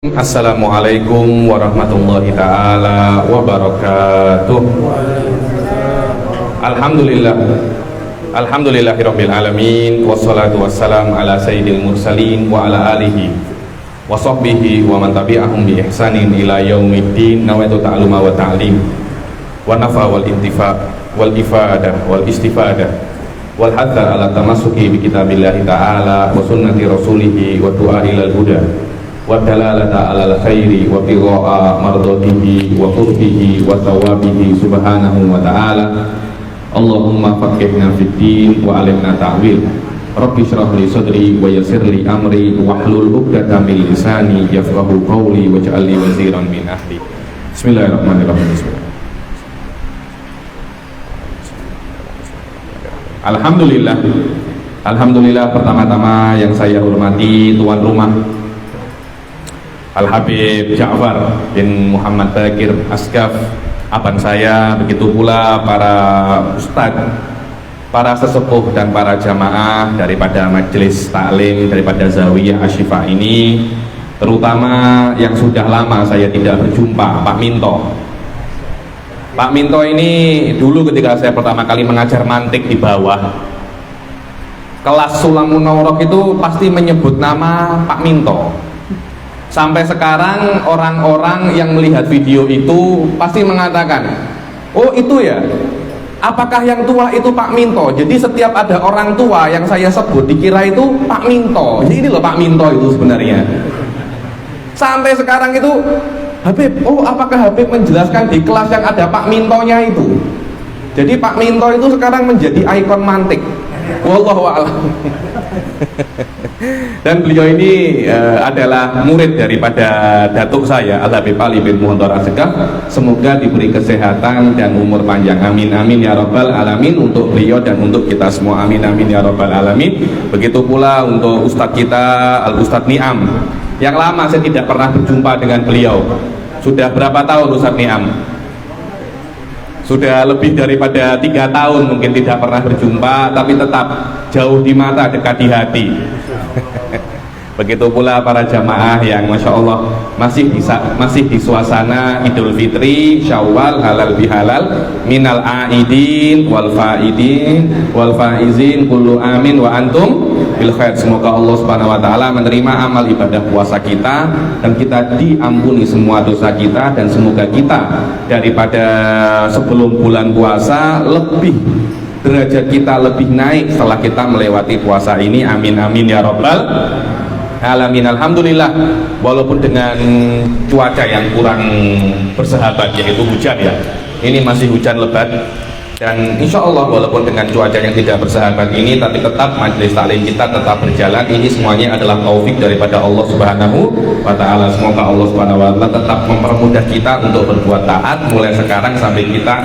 Assalamualaikum warahmatullahi ta'ala wabarakatuh. Alhamdulillah Alhamdulillahirabbil alamin. Wassalatu wassalam ala sayyidil mursalin wa ala alihi wa sahbihi wa man tabi'ahum bi ihsanin ila yaumiddin. Nawaitu ta'aluma wa ta'lim wa nafa wal intifa wal ifadah wal istifadah wal hadza ala tamassuki bi kitabillahi ta'ala wa sunnati rasulihi wa du'a ilal huda wa dalalata alal khairi wa qira'a mardatihi wa qurbihi wa thawabihi subhanahu wa ta'ala. Allahumma faqihna fid din wa alimna ta'wil. Rabbi shrah li sadri wa yassir li amri wahlul 'uqdatam min lisani yafqahu qawli waj'al li waziran min ahli. Bismillahirrahmanirrahim. Alhamdulillah, pertama-tama yang saya hormati tuan rumah Al-Habib Ja'far bin Muhammad Bakir Asgaf, abang saya, begitu pula para ustadz, para sesepuh dan para jamaah daripada majelis taklim, daripada Zawiyah Asy-Syifa ini, terutama yang sudah lama saya tidak berjumpa, Pak Minto. Pak Minto ini dulu ketika saya pertama kali mengajar mantik di bawah kelas Sulamun Naurok itu pasti menyebut nama Pak Minto. Sampai sekarang orang-orang yang melihat video itu pasti mengatakan, oh itu ya, apakah yang tua itu Pak Minto? Jadi setiap ada orang tua yang saya sebut dikira itu Pak Minto. Jadi ini loh Pak Minto itu sebenarnya. Sampai sekarang itu, Habib, oh apakah Habib menjelaskan di kelas yang ada Pak Mintonya itu? Jadi Pak Minto itu sekarang menjadi ikon mantik. Wallahu a'lam. Dan beliau ini adalah murid daripada datuk saya Al-Habib Ali bin Muhammad Asgaf. Semoga diberi kesehatan dan umur panjang, amin amin ya rabbal alamin, untuk beliau dan untuk kita semua, amin amin ya rabbal alamin. Begitu pula untuk ustadz kita Al-Ustadz Ni'am, yang lama saya tidak pernah berjumpa dengan beliau. Sudah berapa tahun Ustadz Ni'am? Sudah lebih daripada 3 tahun mungkin tidak pernah berjumpa, tapi tetap jauh di mata, dekat di hati. Begitu pula para jamaah yang Masya Allah masih di suasana Idul Fitri, Syawal, halal bihalal, minal aidin wal faidin wal faizin kullu amin wa antum bil khair. Semoga Allah Subhanahu wa taala menerima amal ibadah puasa kita dan kita diampuni semua dosa kita, dan semoga kita daripada sebelum bulan puasa lebih derajat kita lebih naik setelah kita melewati puasa ini, amin amin ya rabbal alamin. Alhamdulillah, walaupun dengan cuaca yang kurang bersahabat yaitu hujan ya, ini masih hujan lebat, dan insya Allah walaupun dengan cuaca yang tidak bersahabat ini, tapi tetap majelis taklim kita tetap berjalan. Ini semuanya adalah taufik daripada Allah Subhanahu wa ta'ala. Semoga Allah Subhanahu wa ta'ala tetap mempermudah kita untuk berbuat taat mulai sekarang sampai kita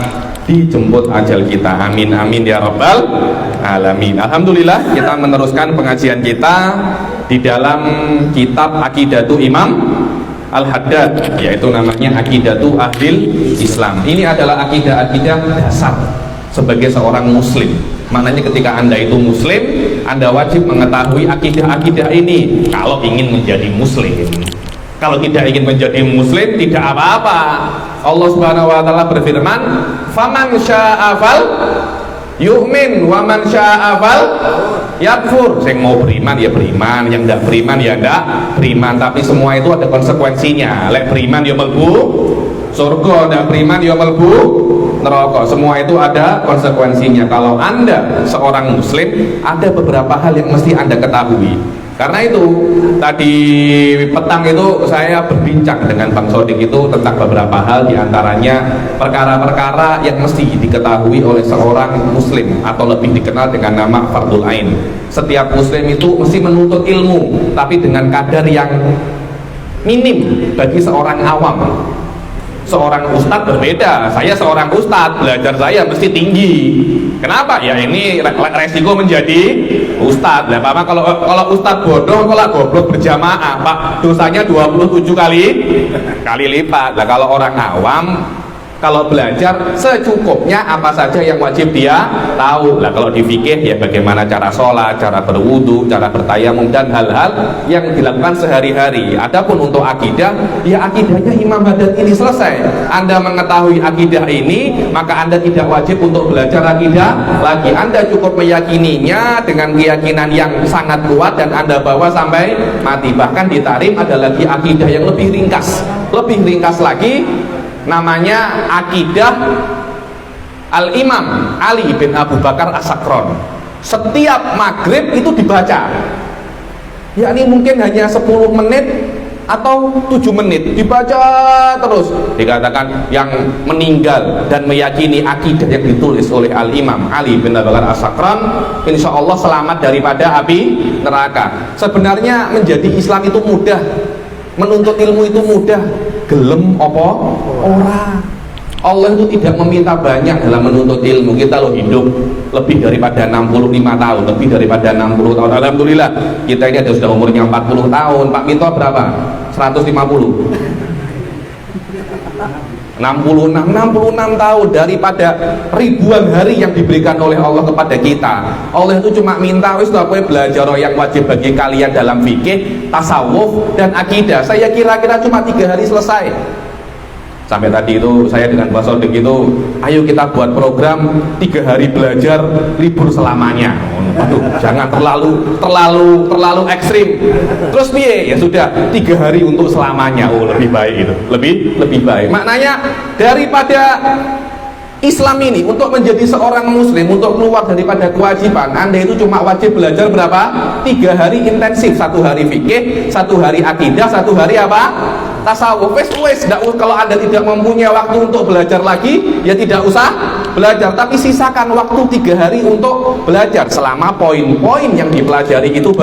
dijemput ajal kita, amin amin ya rabbal alamin. Alhamdulillah, kita meneruskan pengajian kita di dalam kitab Aqidatu Imam Al-Haddad, yaitu namanya Aqidatu Ahlil Islam. Ini adalah akidah-akidah dasar sebagai seorang muslim. Maknanya ketika Anda itu muslim, Anda wajib mengetahui akidah-akidah ini kalau ingin menjadi muslim. Kalau tidak ingin menjadi muslim, tidak apa-apa. Allah Subhanahu wa taala berfirman, "Faman syaa'a fal yu'min wa man syaa'a fal yakfur." Yang mau beriman ya beriman, yang tidak beriman ya tidak beriman, tapi semua itu ada konsekuensinya. Lek beriman ya mlebu surga, tidak beriman ya mlebu neraka. Semua itu ada konsekuensinya. Kalau Anda seorang muslim, ada beberapa hal yang mesti Anda ketahui. Karena itu tadi petang itu saya berbincang dengan Bang Sodik itu tentang beberapa hal, diantaranya perkara-perkara yang mesti diketahui oleh seorang muslim atau lebih dikenal dengan nama fardul ain. Setiap muslim itu mesti menuntut ilmu, tapi dengan kadar yang minim bagi seorang awam. Seorang ustadz berbeda, saya seorang ustadz, belajar saya mesti tinggi. Kenapa? Ya ini resiko menjadi ustadz. Lah Pak, kalau ustadz bodoh, kalau goblok berjamaah, Pak, dosanya 27 kali lipat. Lah kalau orang awam Kalau belajar secukupnya apa saja yang wajib dia tahu. Lah kalau di fikih ya bagaimana cara sholat, cara berwudu, cara bertayamum dan hal-hal yang dilakukan sehari-hari. Adapun untuk akidah, ya akidahnya Imam Haddad ini selesai. Anda mengetahui akidah ini, maka Anda tidak wajib untuk belajar akidah lagi. Anda cukup meyakininya dengan keyakinan yang sangat kuat dan Anda bawa sampai mati. Bahkan di Tarim ada lagi akidah yang lebih ringkas. Lebih ringkas lagi, namanya akidah Al-Imam Ali bin Abu Bakar As-Sakron. Setiap maghrib itu dibaca, yakni mungkin hanya 10 menit atau 7 menit dibaca terus. Dikatakan yang meninggal dan meyakini akidah yang ditulis oleh Al-Imam Ali bin Abu Bakar As-Sakron, insya Allah selamat daripada api neraka. Sebenarnya menjadi Islam itu mudah, menuntut ilmu itu mudah. Gelem apa? Ora. Allah itu tidak meminta banyak dalam menuntut ilmu. Kita loh hidup lebih daripada 65 tahun, lebih daripada 60 tahun. Alhamdulillah, kita ini ada sudah umurnya 40 tahun. Pak Mito berapa? 150. 66 tahun daripada ribuan hari yang diberikan oleh Allah kepada kita. Allah itu cuma minta wis kowe belajar yang wajib bagi kalian dalam fikih, tasawuf dan akidah. Saya kira-kira cuma 3 hari selesai. Sampai tadi itu saya dengan Pak Sodik itu, ayo kita buat program 3 hari belajar, libur selamanya. Aduh, jangan terlalu ekstrim. Terus piye? Ya sudah 3 hari untuk selamanya. Oh, lebih baik itu. Lebih baik. Maknanya daripada Islam ini untuk menjadi seorang muslim, untuk keluar daripada kewajiban, Anda itu cuma wajib belajar berapa? 3 hari intensif, 1 hari fikih, 1 hari akidah, 1 hari apa? Tasawuf. Kalau Anda tidak mempunyai waktu untuk belajar lagi, ya tidak usah belajar, tapi sisakan waktu 3 hari untuk belajar selama poin-poin yang dipelajari itu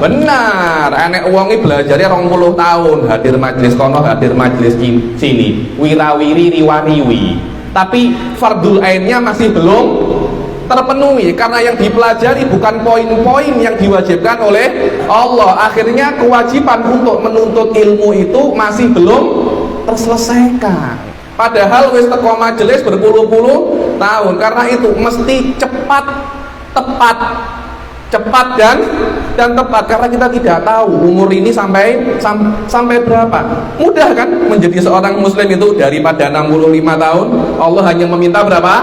benar. Enek uangnya belajarnya 20 tahun, hadir majelis kono, hadir majelis sini, wirawiri riwariwi, tapi fardul ainnya masih belum terpenuhi karena yang dipelajari bukan poin-poin yang diwajibkan oleh Allah. Akhirnya kewajiban untuk menuntut ilmu itu masih belum terselesaikan, padahal wis teko majelis berpuluh-puluh tahun. Karena itu mesti cepat dan tepat, karena kita tidak tahu umur ini sampai berapa. Mudah kan menjadi seorang muslim itu daripada 65 tahun, Allah hanya meminta berapa?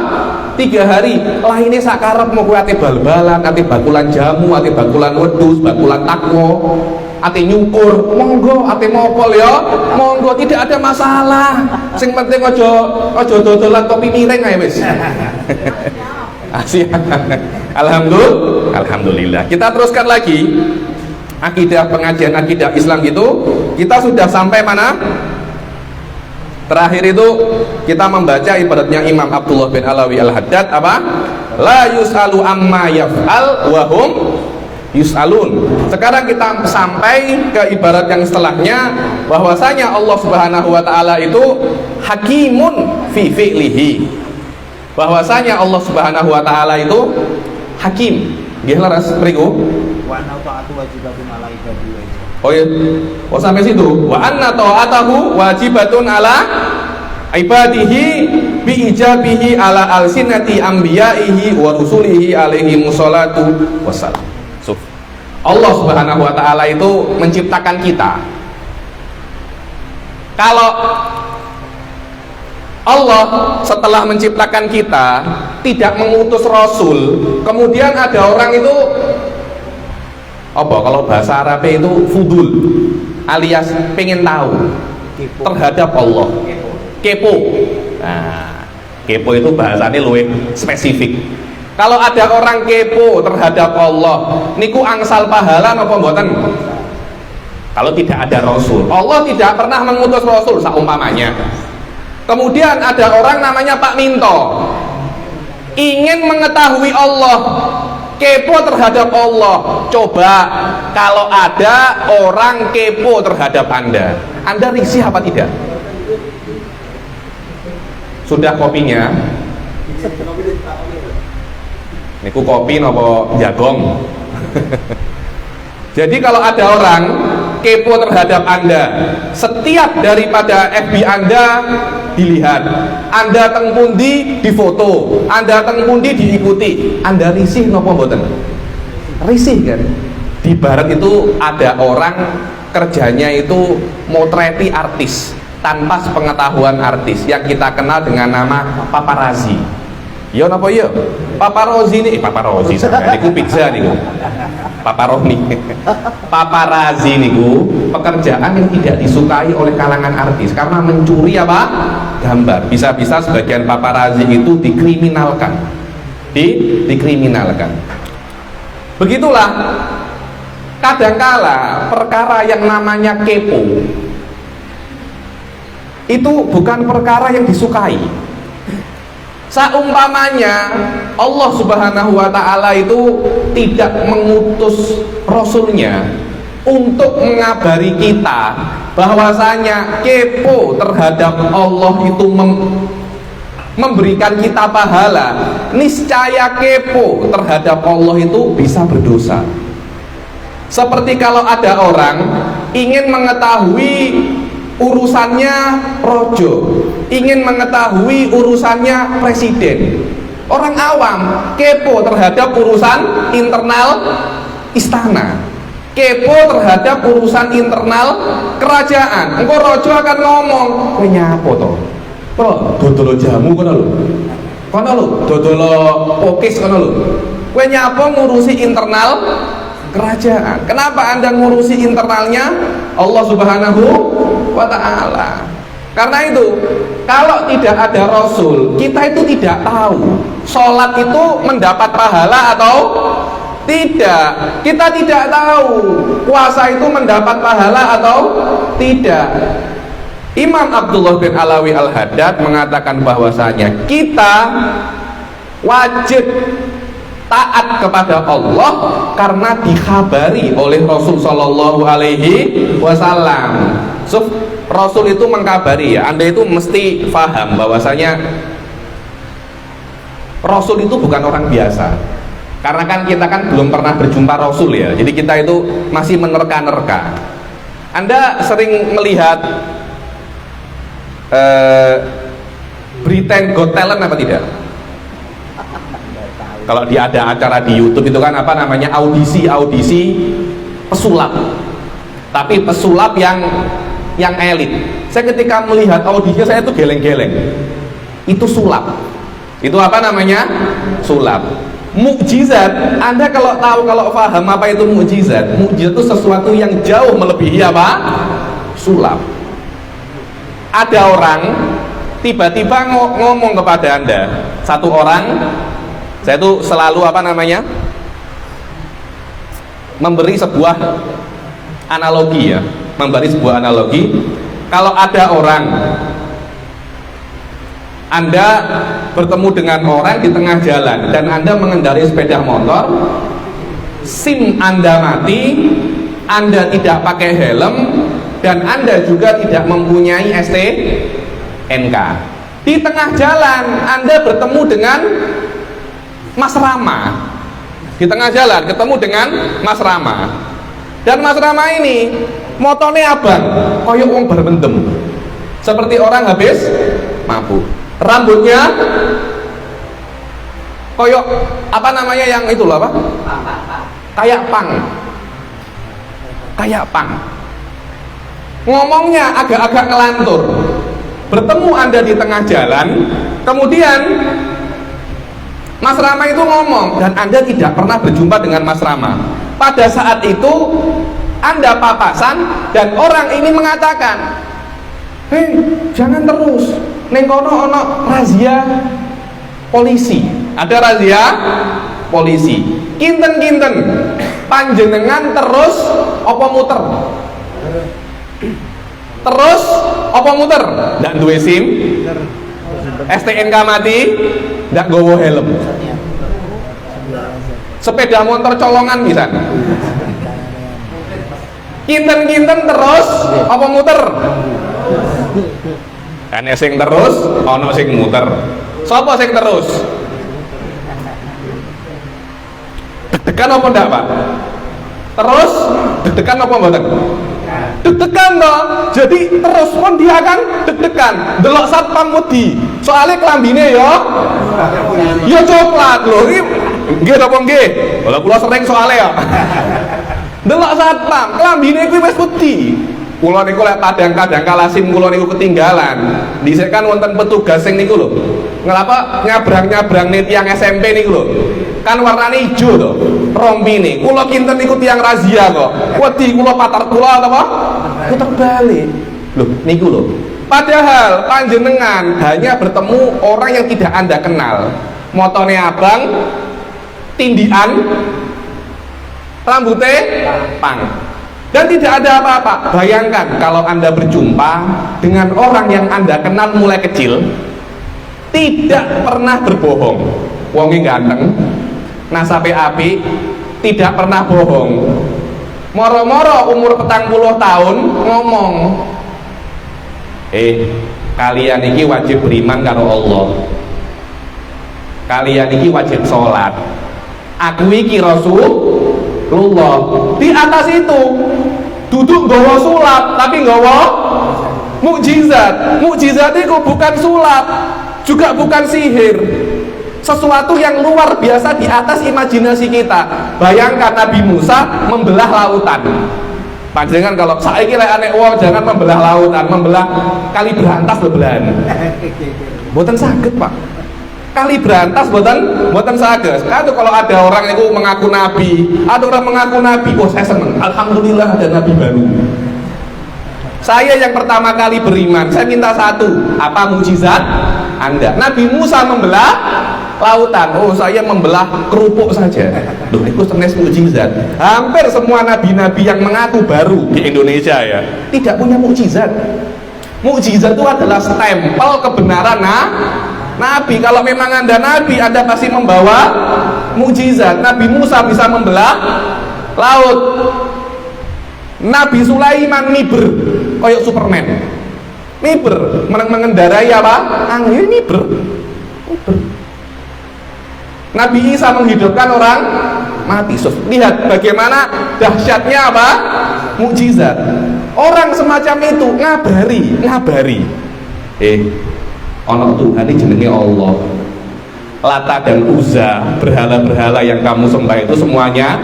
3 hari. Lah ini sakarep mau ate bal-balan, ate bakulan jamu, ate bakulan wedhus, bakulan takwa, ate nyukur, monggo, ate mopol ya, monggo, tidak ada masalah. Sing penting aja dodolan kopi miring ae wis. Asyik. Alhamdulillah. Kita teruskan lagi akidah, pengajian akidah Islam gitu. Kita sudah sampai mana? Terakhir itu kita membaca ibaratnya Imam Abdullah bin Alawi Al-Haddad apa? La yus'alu amma yaf'al wa hum yus'alun. Sekarang kita sampai ke ibarat yang setelahnya, bahwasanya Allah Subhanahu wa taala itu hakimun fi fi'lihi. Bahwasanya Allah Subhanahu wa taala itu hakim. Nggih leres mriku. Wa anna ta'atu wajibatun 'ala ibadi. Oh ya. Oh sampai situ. Wa anna ta'atahu wajibatun 'ala ibadihi bi ijabihi 'ala alsinati anbiya'ihi wa rusulihi alaihi musallatu wassalam. Allah Subhanahu wa taala itu menciptakan kita. Kalau Allah setelah menciptakan kita tidak mengutus rasul, kemudian ada orang itu apa, kalau bahasa Arab itu fudul alias pengen tahu terhadap Allah, kepo. Nah, kepo itu bahasanya luwih spesifik. Kalau ada orang kepo terhadap Allah, niku angsal pahala napa mboten? Kalau tidak ada rasul, Allah tidak pernah mengutus rasul saumpamanya. Kemudian ada orang namanya Pak Minto, ingin mengetahui Allah, kepo terhadap Allah. Coba kalau ada orang kepo terhadap Anda risih apa tidak? Sudah kopinya? Niku kopi nopo jagong. Jadi kalau ada orang kepo terhadap Anda. Setiap daripada FB Anda dilihat, Anda teng pundi difoto, Anda teng pundi diikuti. Anda risih napa mboten? Risih kan? Di barat itu ada orang kerjanya itu motreti artis tanpa sepengetahuan artis yang kita kenal dengan nama paparazzi. Ya napa ya? Paparazzi ini paparazzi sampeyan niku pizza niku. Paparoni. Paparazzi niku pekerjaan yang tidak disukai oleh kalangan artis karena mencuri apa? Gambar. Bisa-bisa sebagian paparazzi itu dikriminalkan. Dikriminalkan. Begitulah kadangkala perkara yang namanya kepo itu bukan perkara yang disukai. Saumpamanya Allah Subhanahu wa ta'ala itu tidak mengutus Rasulnya untuk mengabari kita bahwasanya kepo terhadap Allah itu memberikan kita pahala, niscaya kepo terhadap Allah itu bisa berdosa. Seperti kalau ada orang ingin mengetahui urusannya rojo, ingin mengetahui urusannya presiden. Orang awam kepo terhadap urusan internal istana, kepo terhadap urusan internal kerajaan. Engko rojo akan ngomong, kowe nyapa to? Bro, dodolo jamu kono lho. Kono lho, dodolo pokis kono lho. Kowe nyapa ngurusi internal kerajaan. Kenapa Anda ngurusi internalnya Allah Subhanahu wa ta'ala? Karena itu kalau tidak ada Rasul, kita itu tidak tahu sholat itu mendapat pahala atau tidak. Kita tidak tahu puasa itu mendapat pahala atau tidak. Imam Abdullah bin Alawi Al-Haddad mengatakan bahwasanya kita wajib taat kepada Allah karena dikhabari oleh Rasul Shallallahu Alaihi Wasallam. So, Rasul itu mengkabari ya, Anda itu mesti paham bahwasanya Rasul itu bukan orang biasa. Karena kan kita kan belum pernah berjumpa Rasul ya, jadi kita itu masih menerka-nerka. Anda sering melihat Britain Got Talent apa tidak? Kalau dia ada acara di YouTube itu kan apa namanya, audisi pesulap, tapi pesulap yang elit. Saya ketika melihat audisinya saya itu geleng-geleng. Itu sulap. Itu apa namanya? Sulap. Mukjizat. Anda kalau tahu, kalau paham apa itu mukjizat, mukjizat itu sesuatu yang jauh melebihi apa? Sulap. Ada orang tiba-tiba ngomong kepada Anda, satu orang. Saya itu selalu apa namanya, memberi sebuah analogi ya, memberi sebuah analogi. Kalau ada orang, Anda bertemu dengan orang di tengah jalan dan Anda mengendarai sepeda motor, SIM Anda mati, Anda tidak pakai helm, dan Anda juga tidak mempunyai STNK. Di tengah jalan Anda bertemu dengan Mas Rama, di tengah jalan ketemu dengan Mas Rama, dan Mas Rama ini motornya abang, koyok wong bermendem, seperti orang habis mabuk. Rambutnya koyok apa namanya yang itu loh, apa? Kayak pang. Ngomongnya agak-agak ngelantur. Bertemu Anda di tengah jalan, kemudian Mas Rama itu ngomong dan Anda tidak pernah berjumpa dengan Mas Rama. Pada saat itu Anda papasan dan orang ini mengatakan, "Hei, jangan terus. Ning kono ono razia polisi." Ada razia polisi. Kinten-kinten panjenengan terus apa muter? Terus apa muter? Ndak duwe SIM, STNK mati, ndak gowo helm. Sepeda motor colongan bisa. Kinten-kinten terus apa muter? Ana sing terus, ana sing muter. Sapa sing terus? Deg-degan apa ndak, Pak? Terus deg-degan apa mboten? deg-degan toh. Jadi terus pun dia akan deg-degan. Delok satpam wedi. Soalnya kelambine ya coklat lho. Nggih apa nggih? Kalau kula sering soalnya ya. Delok satpam, kelambine kuwi wis wedi. Kula niku lek kadang-kadang kala SIM kula niku ketinggalan. Dhisik kan wonten petugas sing niku lho. Ngelapa nyabrang-nyabrang nih tiang SMP niku lho. Kan warnane ijo to. Rompine. Kula kinten niku tiang razia kok. Wedi kula patar kula apa? Putar balik. Loh, niku lho. Padahal panjenengan hanya bertemu orang yang tidak Anda kenal. Motone abang, tindian, rambutnya pang. Dan tidak ada apa-apa. Bayangkan kalau Anda berjumpa dengan orang yang Anda kenal mulai kecil, tidak pernah berbohong. Wonge ganteng, nasabe api, tidak pernah bohong. Moro-moro umur 40 tahun ngomong, kalian ini wajib beriman karo Allah. Kalian ini wajib sholat. Aku iki Rasulullah. Di atas itu duduk nggawa sulap, tapi nggawa mukjizat. Mukjizat itu bukan sulap, juga bukan sihir. Sesuatu yang luar biasa di atas imajinasi kita. Bayangkan Nabi Musa membelah lautan. Panjenengan kalau saiki lek anek wong jangan membelah lautan, membelah kali berantas bebelahan. Mboten saged, Pak. Kali berantas mboten saged. Kan kalau ada orang itu mengaku nabi, ada orang mengaku nabi, oh saya senang. Alhamdulillah ada nabi baru. Saya yang pertama kali beriman, saya minta satu, apa mukjizat Anda? Nabi Musa membelah lautan, oh saya membelah kerupuk saja. Loh, itu senes mukjizat. Hampir semua nabi-nabi yang mengaku baru di Indonesia ya, tidak punya mukjizat. Mukjizat itu adalah stempel kebenaran nabi. Kalau memang Anda nabi, Anda pasti membawa mukjizat. Nabi Musa bisa membelah laut. Nabi Sulaiman miber kayak Superman. Miber mengendarai apa? Angin miber. Nabi Isa menghidupkan orang mati. Lihat bagaimana dahsyatnya apa? Mukjizat. Orang semacam itu ngabari. Ono Tuhan ini jenenge Allah. Lata dan Uzza, berhala-berhala yang kamu sembah itu semuanya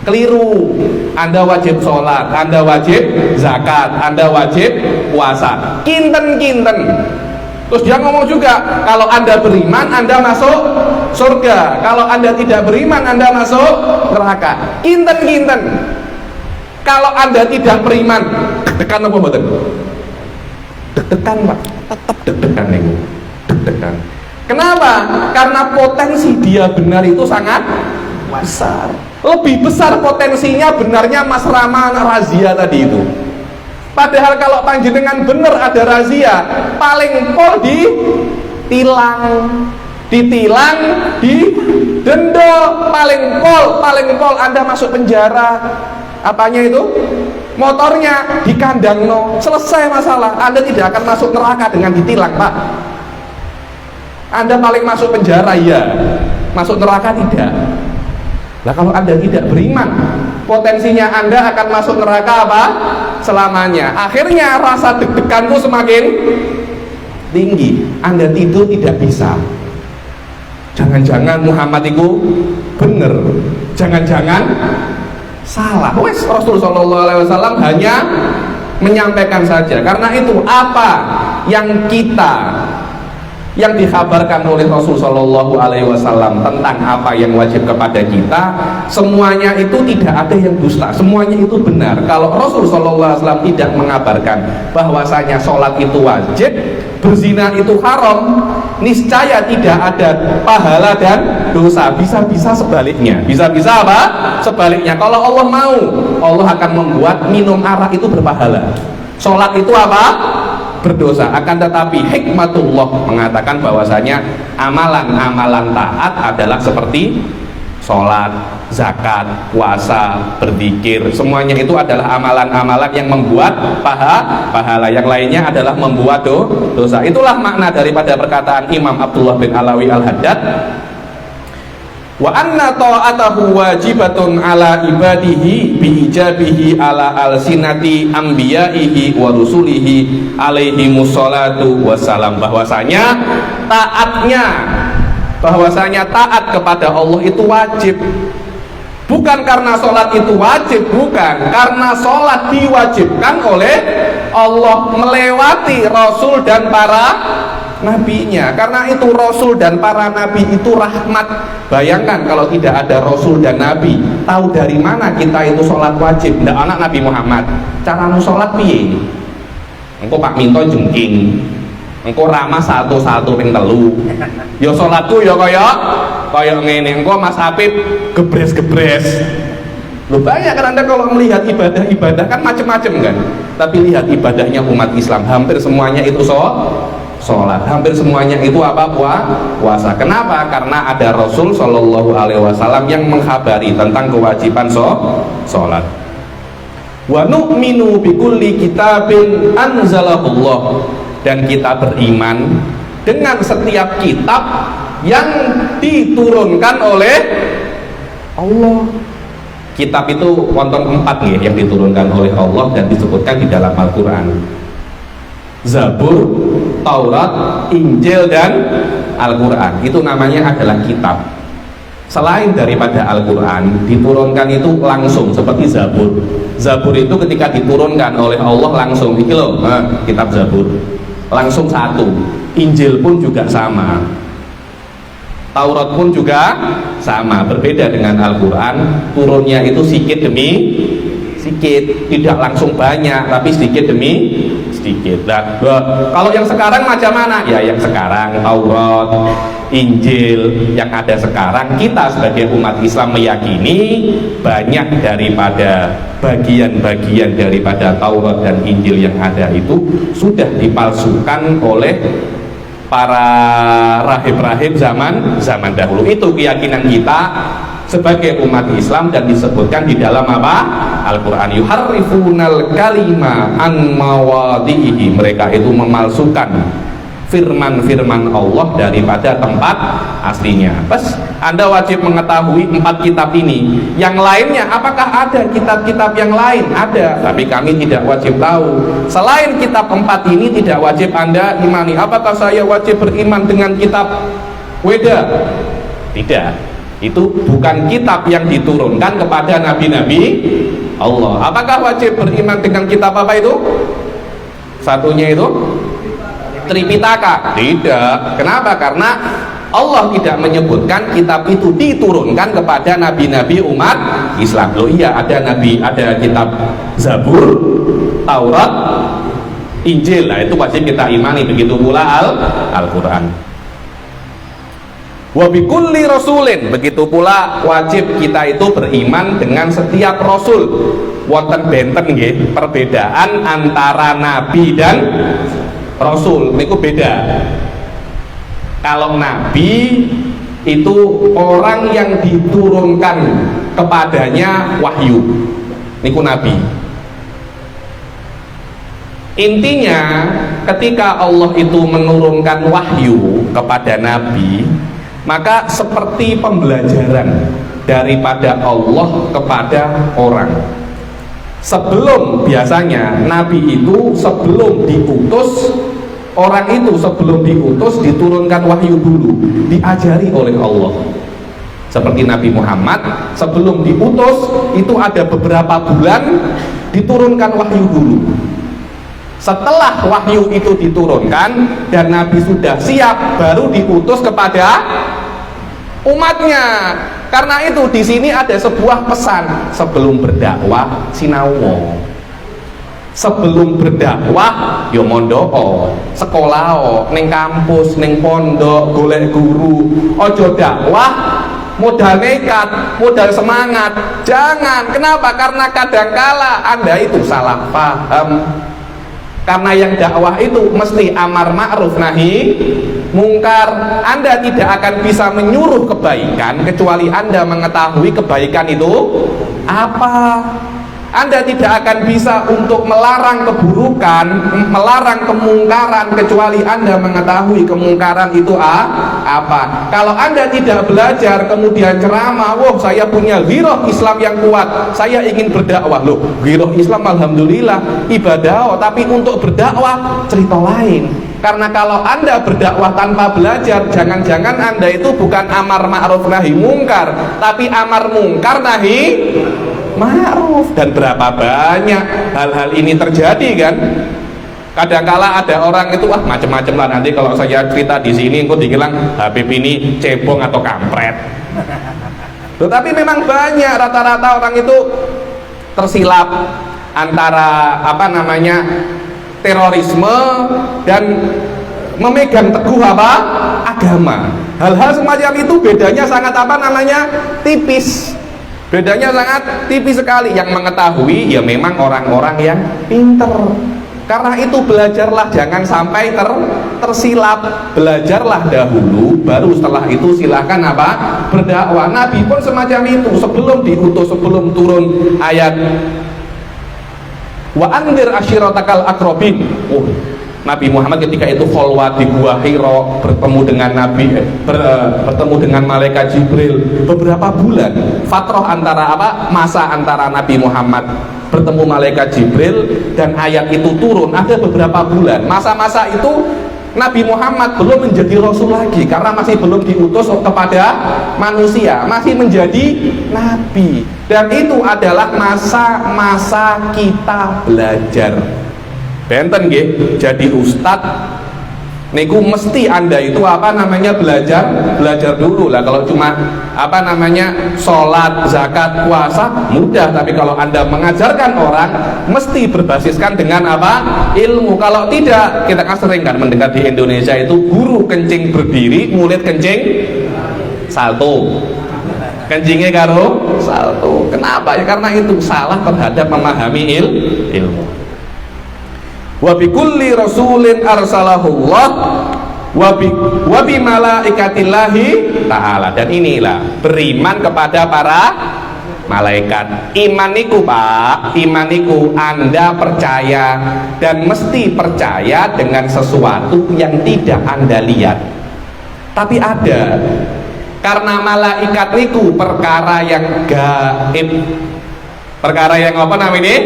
keliru. Anda wajib sholat, Anda wajib zakat, Anda wajib puasa. Kinten-kinten. Terus dia ngomong juga, kalau Anda beriman, Anda masuk surga. Kalau Anda tidak beriman, Anda masuk neraka. Kinten-kinten. Kalau Anda tidak beriman, deg-degan apa mboten? Deg-degan, Pak. Tetap deg-degan nih. Deg-degan. Kenapa? Karena potensi dia benar itu sangat besar. Lebih besar potensinya benarnya Mas Rama razia tadi itu. Padahal kalau panjenengan benar ada razia, paling pol ditilang, didenda, paling pol Anda masuk penjara. Apanya itu? Motornya dikandangno, selesai masalah. Anda tidak akan masuk neraka dengan ditilang, Pak. Anda paling masuk penjara ya, masuk neraka tidak. Nah, kalau Anda tidak beriman, potensinya Anda akan masuk neraka apa? Selamanya. Akhirnya rasa deg-deganmu semakin tinggi. Anda tidur tidak bisa. Jangan-jangan Muhammad itu benar. Jangan-jangan salah. Wes Rasulullah SAW hanya menyampaikan saja. Karena itu apa yang dikhabarkan oleh Rasul Shallallahu Alaihi Wasallam tentang apa yang wajib kepada kita, semuanya itu tidak ada yang dusta, semuanya itu benar. Kalau Rasul Shallallahu Alaihi Wasallam tidak mengabarkan bahwasanya sholat itu wajib, berzina itu haram, niscaya tidak ada pahala dan dosa. Bisa-bisa sebaliknya. Bisa-bisa apa? Sebaliknya. Kalau Allah mau, Allah akan membuat minum arak itu berpahala. Sholat itu apa? Berdosa. Akan tetapi hikmatullah mengatakan bahwasanya amalan-amalan taat adalah seperti sholat, zakat, puasa, berzikir, semuanya itu adalah amalan-amalan yang membuat pahala. Yang lainnya adalah membuat dosa. Itulah makna daripada perkataan Imam Abdullah bin Alawi Al-Haddad, wa anna ta'atahu wajibatun ala ibadihi bi ijabihi ala alsinati anbiya'ihi wa rusulihi alaihi musholatu wassalam, bahwasanya taat kepada Allah itu wajib. Bukan karena sholat itu wajib, bukan, karena sholat diwajibkan oleh Allah melewati Rasul dan para nabinya. Karena itu Rasul dan para nabi itu rahmat. Bayangkan kalau tidak ada Rasul dan nabi, tahu dari mana kita itu sholat wajib? Ndak anak Nabi Muhammad, caramu sholat piye? Engko Pak Minto jengking, engko ramah satu-satu ping telu. Ya sholatku ya kaya ngene, engko Mas Apip gebres-gebres. Loh, banyak kan Anda kalau melihat ibadah kan macam-macam kan. Tapi lihat ibadahnya umat Islam, hampir semuanya itu sholat, hampir semuanya itu apa? Puasa. Kenapa? Karena ada Rasul Shallallahu Alaihi Wasallam yang mengkhabari tentang kewajiban sholat. Wa nu'minu bi kulli kitabin anzalahullah, dan kita beriman dengan setiap kitab yang diturunkan oleh Allah. Kitab itu wonten 4 nih yang diturunkan oleh Allah dan disebutkan di dalam Al-Quran: Zabur, Taurat, Injil, dan Al-Quran. Itu namanya adalah kitab. Selain daripada Al-Quran, diturunkan itu langsung seperti Zabur. Zabur itu ketika diturunkan oleh Allah langsung, ini loh, kitab Zabur langsung satu. Injil pun juga sama, Taurat pun juga sama. Berbeda dengan Al-Quran, turunnya itu sedikit demi sedikit, tidak langsung banyak, tapi sedikit demi sedikit. Nah, kalau yang sekarang macam mana? Ya yang sekarang Taurat, Injil yang ada sekarang, kita sebagai umat Islam meyakini banyak daripada bagian-bagian daripada Taurat dan Injil yang ada itu sudah dipalsukan oleh para rahib-rahib zaman dahulu. Itu keyakinan kita sebagai umat Islam dan disebutkan di dalam apa? Al-Quran. Yuharrifunal kalima an mawadhihi, mereka itu memalsukan firman-firman Allah daripada tempat aslinya. Pas Anda wajib mengetahui 4 kitab ini. Yang lainnya apakah ada kitab-kitab yang lain? Ada, tapi kami tidak wajib tahu. Selain kitab 4 ini tidak wajib Anda imani. Apakah saya wajib beriman dengan kitab Weda? Tidak. Itu bukan kitab yang diturunkan kepada nabi-nabi Allah. Apakah wajib beriman dengan kitab apa itu? Satunya itu Tripitaka? Tidak. Kenapa? Karena Allah tidak menyebutkan kitab itu diturunkan kepada nabi-nabi umat Islam. Loh iya, ada kitab Zabur, Taurat, Injil. Nah, itu wajib kita imani. Begitu pula Al-Quran. Wa bikulli rasulin, begitu pula wajib kita itu beriman dengan setiap rasul. Wonten benten nggih perbedaan antara nabi dan rasul. Niku beda. Kalau nabi itu orang yang diturunkan kepadanya wahyu, niku nabi. Intinya ketika Allah itu menurunkan wahyu kepada nabi, maka seperti pembelajaran daripada Allah kepada orang. Sebelum, biasanya nabi itu sebelum diutus, orang itu sebelum diutus diturunkan wahyu dulu, diajari oleh Allah. Seperti Nabi Muhammad sebelum diutus itu ada beberapa bulan diturunkan wahyu dulu. Setelah wahyu itu diturunkan dan Nabi sudah siap, baru diutus kepada umatnya. Karena itu di sini ada sebuah pesan: sebelum berdakwah sinawo, sebelum berdakwah yo mondoko, sekolah, neng kampus, neng pondok, golek guru. Ojo dakwah modal nekat, modal semangat. Jangan. Kenapa? Karena kadangkala Anda itu salah paham. Karena yang dakwah itu mesti amar ma'ruf nahi mungkar. Anda tidak akan bisa menyuruh kebaikan kecuali Anda mengetahui kebaikan itu apa. Anda tidak akan bisa untuk melarang keburukan, melarang kemungkaran, kecuali Anda mengetahui kemungkaran itu apa. Kalau Anda tidak belajar kemudian ceramah, wah saya punya ghirah Islam yang kuat, saya ingin berdakwah. Loh, ghirah Islam alhamdulillah ibadah, tapi untuk berdakwah cerita lain. Karena kalau Anda berdakwah tanpa belajar, jangan-jangan Anda itu bukan amar ma'ruf nahi mungkar, tapi amar mungkar nahi ma'ruf. Dan berapa banyak hal-hal ini terjadi kan? Kadangkala ada orang itu macam-macam lah, nanti kalau saya cerita di sini engko dibilang Habib ini cebong atau kampret. Tetapi memang banyak, rata-rata orang itu tersilap antara terorisme dan memegang teguh agama. Hal-hal semacam itu bedanya sangat tipis. Bedanya sangat tipis sekali. Yang mengetahui ya memang orang-orang yang pinter. Karena itu belajarlah, jangan sampai tersilap. Belajarlah dahulu, baru setelah itu silahkan berdakwah. Nabi pun semacam itu, sebelum diutus, sebelum turun ayat wa anzir ashiratakal aqrabin. Nabi Muhammad ketika itu kholwat di Gua Hira, bertemu dengan malaikat Jibril beberapa bulan. Fatrah antara masa antara Nabi Muhammad bertemu malaikat Jibril dan ayat itu turun ada beberapa bulan. Masa-masa itu Nabi Muhammad belum menjadi Rasul lagi, karena masih belum diutus kepada manusia, masih menjadi Nabi. Dan itu adalah masa-masa kita belajar. Benten nggih, jadi ustadz niku mesti Anda itu belajar dulu lah. Kalau cuma sholat, zakat, puasa mudah, tapi kalau Anda mengajarkan orang mesti berbasiskan dengan ilmu. Kalau tidak, kita kan sering kan mendengar di Indonesia itu guru kencing berdiri, murid kencing salto, kencingnya karo salto. Kenapa? Ya karena itu salah terhadap memahami ilmu. Wa bi kulli rasulin arsalahullah wa bi malaikatillahi ta'ala. Dan inilah beriman kepada para malaikat. Imaniku Pak, imaniku Anda percaya dan mesti percaya dengan sesuatu yang tidak Anda lihat, tapi ada. Karena malaikat itu perkara yang gaib. Perkara yang apa namanya?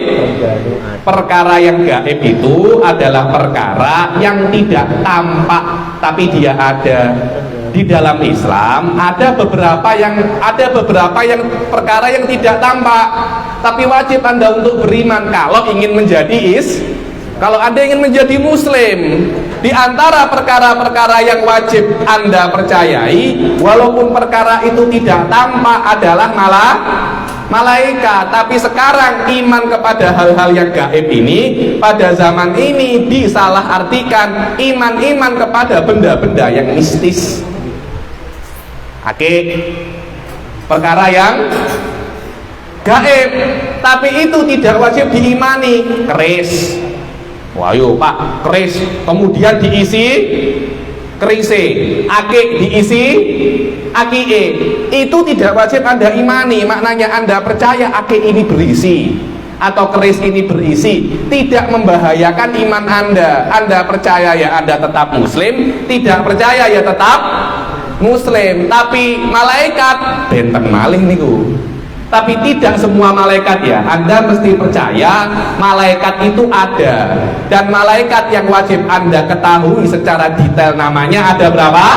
Perkara yang gaib itu adalah perkara yang tidak tampak tapi dia ada. Di dalam Islam ada beberapa yang perkara yang tidak tampak, tapi wajib Anda untuk beriman kalau ingin kalau Anda ingin menjadi muslim. Di antara perkara-perkara yang wajib Anda percayai, walaupun perkara itu tidak tampak, adalah malaikat. Tapi sekarang iman kepada hal-hal yang gaib ini pada zaman ini disalahartikan iman kepada benda-benda yang mistis. Perkara yang gaib, tapi itu tidak wajib diimani. Keris, wayo Pak, keris kemudian diisi kerise, diisi akike, itu tidak wajib Anda imani. Maknanya Anda percaya akik ini berisi atau keris ini berisi, tidak membahayakan iman Anda. Anda percaya ya Anda tetap muslim, tidak percaya ya tetap muslim. Tapi malaikat benten malih niku. Tapi tidak semua malaikat ya. Anda mesti percaya malaikat itu ada. Dan malaikat yang wajib Anda ketahui secara detail namanya ada berapa?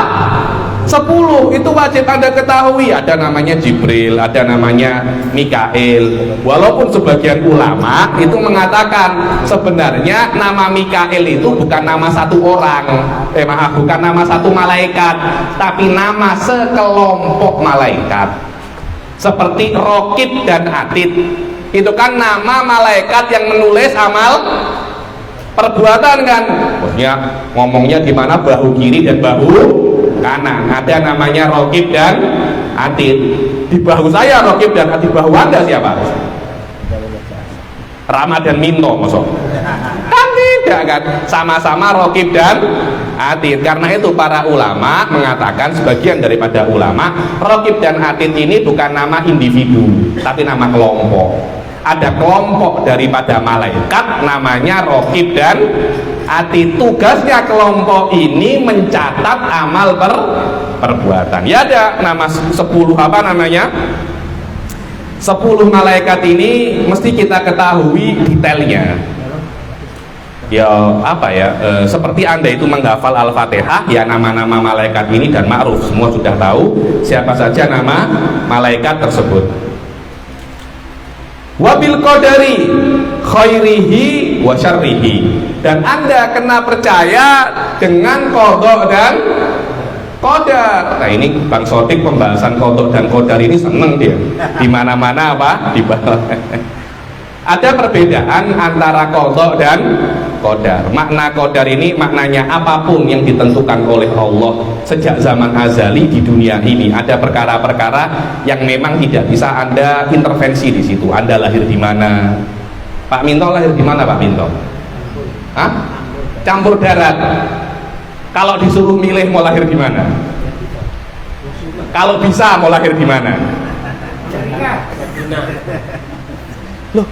10. Itu wajib Anda ketahui. Ada namanya Jibril, ada namanya Mikail. Walaupun sebagian ulama itu mengatakan sebenarnya nama Mikail itu bukan nama satu orang, bukan nama satu malaikat, tapi nama sekelompok malaikat. Seperti Rokib dan Atid, itu kan nama malaikat yang menulis amal perbuatan kan. Maksudnya ngomongnya di mana bahu kiri dan bahu kanan. Ada namanya Rokib dan Atid. Di bahu saya Rokib dan Atid, bahu Anda siapa? Ramadan Minto, maksud? Kan tidak kan? Sama-sama Rokib dan Atid. Karena itu para ulama mengatakan, sebagian daripada ulama, Rokib dan Atid ini bukan nama individu, tapi nama kelompok. ada kelompok daripada malaikat namanya Raqib dan Atid. Tugasnya kelompok ini mencatat amal perbuatan. Ya ada nama 10 apa namanya? 10 malaikat ini mesti kita ketahui detailnya. Ya apa ya? Seperti Anda itu menghafal Al-Fatihah, ya nama-nama malaikat ini dan ma'ruf, semua sudah tahu siapa saja nama malaikat tersebut. Wabil qadari khairihi wa syarrihi, dan Anda kena percaya dengan qada dan qadar. Nah ini Bang Sodik pembahasan qada dan qadar ini seneng dia. Di mana-mana apa? Dibahas. Ada perbedaan antara qada dan qadar. Makna qadar ini maknanya apapun yang ditentukan oleh Allah sejak zaman azali di dunia ini. Ada perkara-perkara yang memang tidak bisa Anda intervensi di situ. Anda lahir di mana? Pak Minto lahir di mana Pak Minto? Hah? Campur darat. Kalau disuruh milih mau lahir di mana? Kalau bisa mau lahir di mana? Loh,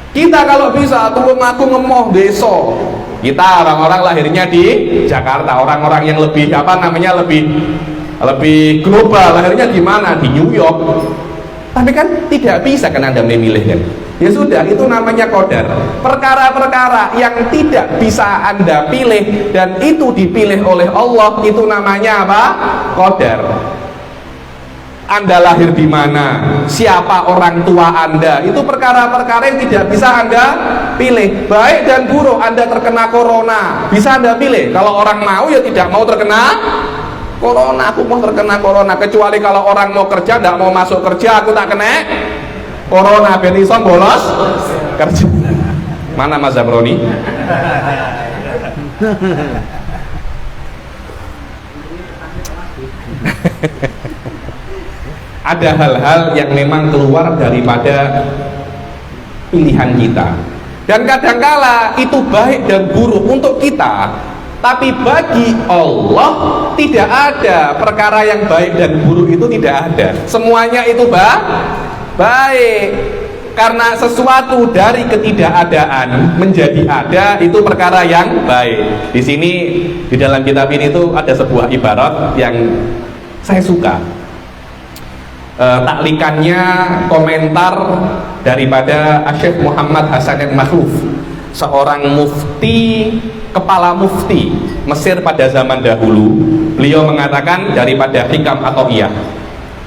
kita kalau bisa turun aku ngemoh deso. Kita orang-orang lahirnya di Jakarta, orang-orang yang lebih apa namanya lebih global, lahirnya di mana? Di New York. Tapi kan tidak bisa kan Anda memilih kan? Ya sudah, itu namanya qadar. Perkara-perkara yang tidak bisa Anda pilih dan itu dipilih oleh Allah, itu namanya apa? Qadar. Anda lahir di mana, siapa orang tua Anda, itu perkara-perkara yang tidak bisa Anda pilih. Baik dan buruk, Anda terkena corona, bisa Anda pilih. Kalau orang mau ya tidak mau terkena corona, aku mau terkena corona. Kecuali kalau orang mau kerja, tidak mau masuk kerja, aku tak kena corona, ben iso bolos kerja. Mana Mas Zabroni? Ada hal-hal yang memang keluar daripada pilihan kita, dan kadangkala itu baik dan buruk untuk kita, tapi bagi Allah tidak ada perkara yang baik dan buruk, itu tidak ada. Semuanya itu baik, karena sesuatu dari ketidakadaan menjadi ada, itu perkara yang baik. Di sini di dalam kitab ini tuh ada sebuah ibarat yang saya suka. Taklikannya komentar daripada Syekh Muhammad Hasan al-Makhluf, seorang mufti, kepala mufti Mesir pada zaman dahulu. Beliau mengatakan daripada Hikam Athaiyah,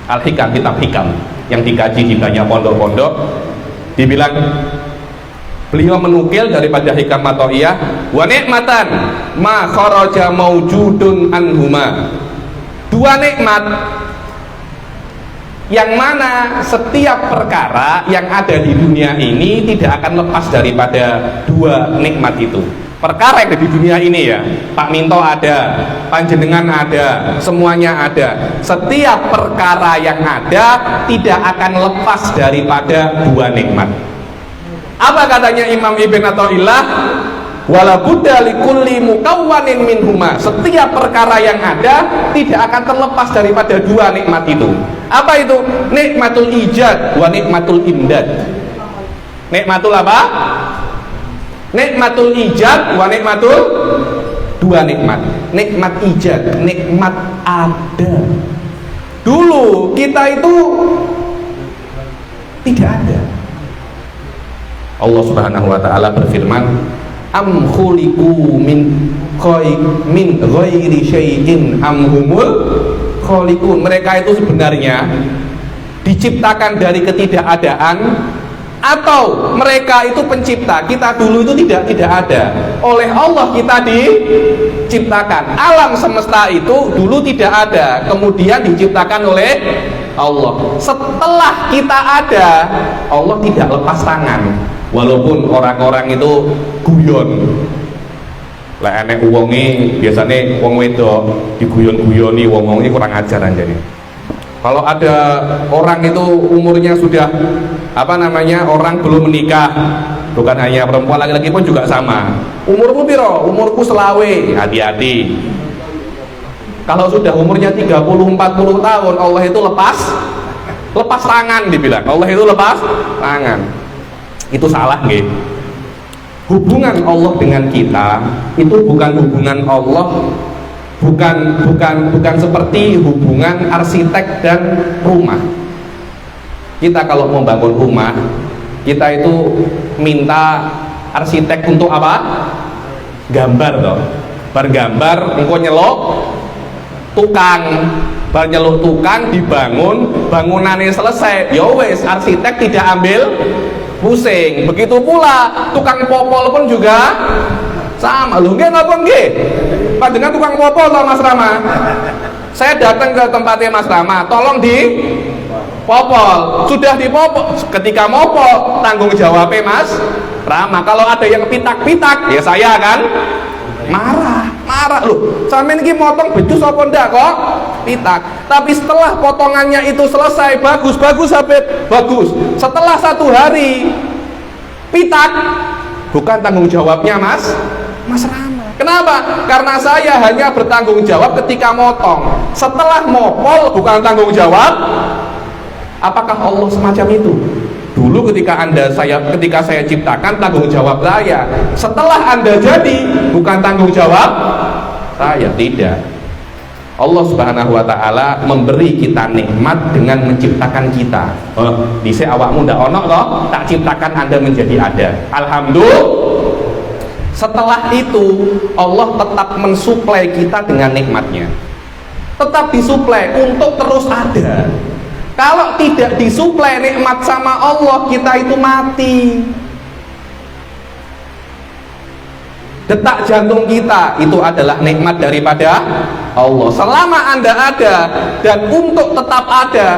Al-Hikam, kitab Hikam yang dikaji di banyak pondok-pondok, dibilang, beliau menukil daripada Hikam Athaiyah, wa nikmatan ma kharaja maujudun anhuma. Dua nikmat yang mana setiap perkara yang ada di dunia ini tidak akan lepas daripada dua nikmat itu. Perkara yang ada di dunia ini ya, Pak Minto ada, panjenengan ada, semuanya ada. Setiap perkara yang ada tidak akan lepas daripada dua nikmat. Apa katanya Imam Ibn Athaillah? Wala budda likulli mukawwanin minhuma. Setiap perkara yang ada tidak akan terlepas daripada dua nikmat itu. Apa itu? Nikmatul ijad wa nikmatul imdad. Nikmatul apa? Nikmatul ijad wa nikmatul, dua nikmat. Nikmat ijad, nikmat ada. Dulu kita itu tidak ada. Allah Subhanahu wa taala berfirman, am khuliqu min ghairi syai'in am humul khaliqun. Mereka itu sebenarnya diciptakan dari ketidakadaan, atau mereka itu pencipta. Kita dulu itu tidak ada, oleh Allah kita diciptakan. Alam semesta itu dulu tidak ada, kemudian diciptakan oleh Allah. Setelah kita ada, Allah tidak lepas tangan. Walaupun orang-orang itu guyon, lah enek uangnya, biasanya uang wedok diguyon-guyoni, uang-uangnya kurang ajar aja nih. Kalau ada orang itu umurnya sudah apa namanya, orang belum menikah, bukan hanya perempuan, laki-laki pun juga sama. Umurmu piro? Umurku selawe. Hati-hati. Kalau sudah umurnya 30-40 tahun, Allah itu lepas tangan, dibilang. Allah itu lepas tangan. Itu salah nggih. Hubungan Allah dengan kita itu bukan hubungan Allah, bukan seperti hubungan arsitek dan rumah. Kita kalau mau bangun rumah, kita itu minta arsitek untuk apa? Gambar toh. Bergambar engko nyeluk tukang, bar nyeluk tukang dibangun, bangunannya selesai. Ya wis, arsitek tidak ambil pusing. Begitu pula tukang popol pun juga sama. Lho nggih napa nggih? Panjenengan tukang popol toh Mas Rama? Saya datang ke tempatnya Mas Rama, tolong di popol. Sudah dipopol, ketika mopol tanggung jawabnya Mas Rama. Kalau ada yang pitak-pitak ya saya kan marah loh, sampean iki motong bedus apa ndak kok pitak. Tapi setelah potongannya itu selesai, bagus Habib, bagus. Setelah 1 hari pitak, bukan tanggung jawabnya Mas Rama. Kenapa? Karena saya hanya bertanggung jawab ketika motong. Setelah mopol bukan tanggung jawab. Apakah Allah semacam itu? Dulu ketika saya ciptakan, tanggung jawab saya. Setelah Anda jadi, bukan tanggung jawab saya. Tidak. Allah Subhanahu wa taala memberi kita nikmat dengan menciptakan kita. Dhisik awakmu ndak ono toh, tak ciptakan Anda menjadi ada. Alhamdulillah. Setelah itu Allah tetap mensuplai kita dengan nikmatnya. Tetap disuplai untuk terus ada. Kalau tidak disuplai nikmat sama Allah, kita itu mati. Detak jantung kita itu adalah nikmat daripada Allah. Selama Anda ada dan untuk tetap ada,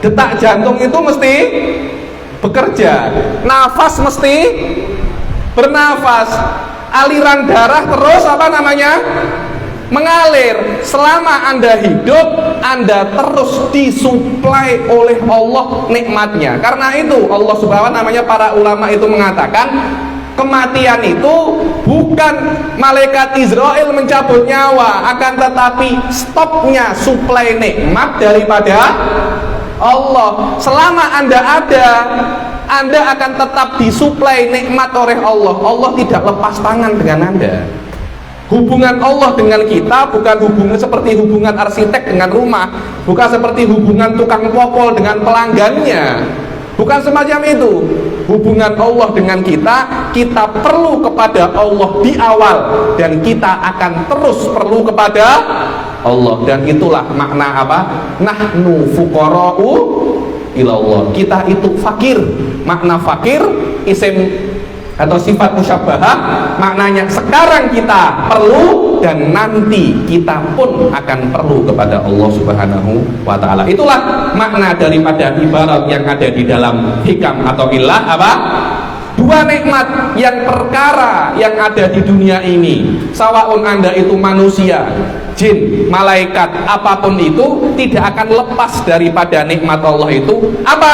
detak jantung itu mesti bekerja, nafas mesti bernafas, aliran darah terus mengalir. Selama Anda hidup, Anda terus disuplai oleh Allah nikmatnya. Karena itu Allah Subhanahu namanya para ulama itu mengatakan kematian itu bukan malaikat Israel mencabut nyawa, akan tetapi stopnya suplai nikmat daripada Allah. Selama Anda ada, Anda akan tetap disuplai nikmat oleh Allah. Allah tidak lepas tangan dengan Anda. Hubungan Allah dengan kita bukan hubungan seperti hubungan arsitek dengan rumah, bukan seperti hubungan tukang popol dengan pelanggannya, bukan semacam itu. Hubungan Allah dengan kita perlu kepada Allah di awal, dan kita akan terus perlu kepada Allah. Dan itulah makna apa? Nahnu fuqara'u ilallah. Kita itu fakir. Makna fakir isim atau sifat musyabbahah, maknanya sekarang kita perlu dan nanti kita pun akan perlu kepada Allah Subhanahu wa ta'ala. Itulah makna daripada ibarat yang ada di dalam hikam atau ilah apa? Dua nikmat yang perkara yang ada di dunia ini, sawaun Anda itu manusia, jin, malaikat, apapun itu tidak akan lepas daripada nikmat Allah itu apa?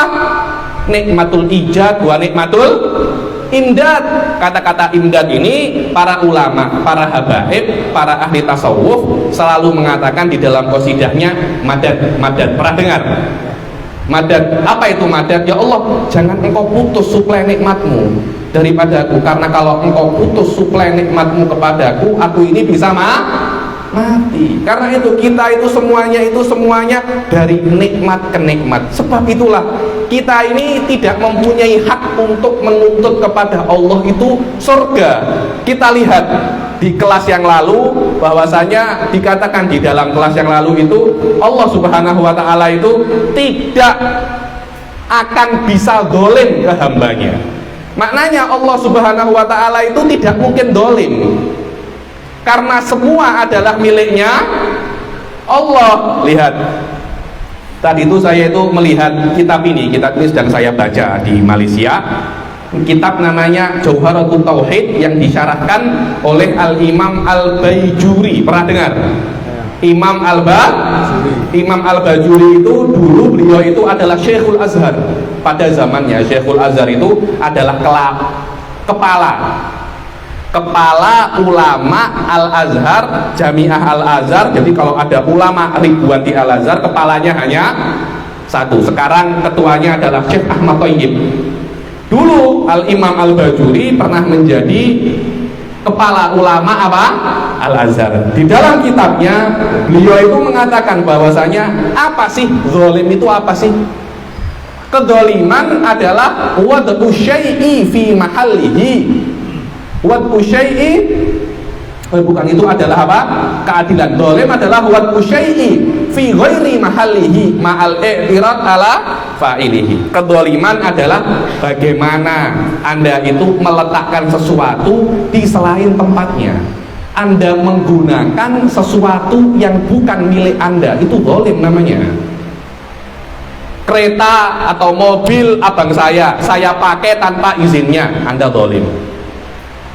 Nikmatul ijad wa nikmatul imdad. Kata-kata imdad ini para ulama, para habaib, para ahli tasawuf selalu mengatakan di dalam qasidahnya madad. Pernah dengar? Madad. Apa itu madad? Ya Allah, jangan engkau putus suplai nikmatmu daripadaku, karena kalau engkau putus suplai nikmatmu kepadaku, aku ini bisa mati. Karena itu kita itu semuanya dari nikmat ke nikmat. Sebab itulah kita ini tidak mempunyai hak untuk menuntut kepada Allah itu surga. Kita lihat di kelas yang lalu bahwasanya dikatakan di dalam kelas yang lalu itu Allah Subhanahu wa ta'ala itu tidak akan bisa dolim ke hambanya. Maknanya Allah Subhanahu wa ta'ala itu tidak mungkin dolim, karena semua adalah miliknya Allah. Lihat, tadi itu saya itu melihat kitab ini sedang saya baca di Malaysia. Kitab namanya Jauharatul Tauhid yang disyarahkan oleh Al-Imam Al-Baijuri. Pernah dengar? Imam Al-Bajuri itu dulu beliau itu adalah Syekhul Azhar. Pada zamannya Syekhul Azhar itu adalah kepala ulama Al-Azhar, Jamiah Al-Azhar. Jadi kalau ada ulama ribuan di Al-Azhar, kepalanya hanya satu. Sekarang ketuanya adalah Syekh Ahmad Thayyib. Dulu Al-Imam Al-Bajuri pernah menjadi kepala ulama apa? Al-Azhar. Di dalam kitabnya beliau itu mengatakan bahwasanya apa sih zalim itu, apa sih? Kedzaliman adalah wad'u syai'i fi mahallihi. Wad'u syai'i bukan, itu adalah apa? Keadilan. Zalim adalah wad'u syai'i fi ghairi mahallihi ma'al i'tirad ala fa'ilihi. Kedzaliman adalah bagaimana Anda itu meletakkan sesuatu di selain tempatnya. Anda menggunakan sesuatu yang bukan milik Anda, itu zalim namanya. Kereta atau mobil abang saya pakai tanpa izinnya, Anda zalim.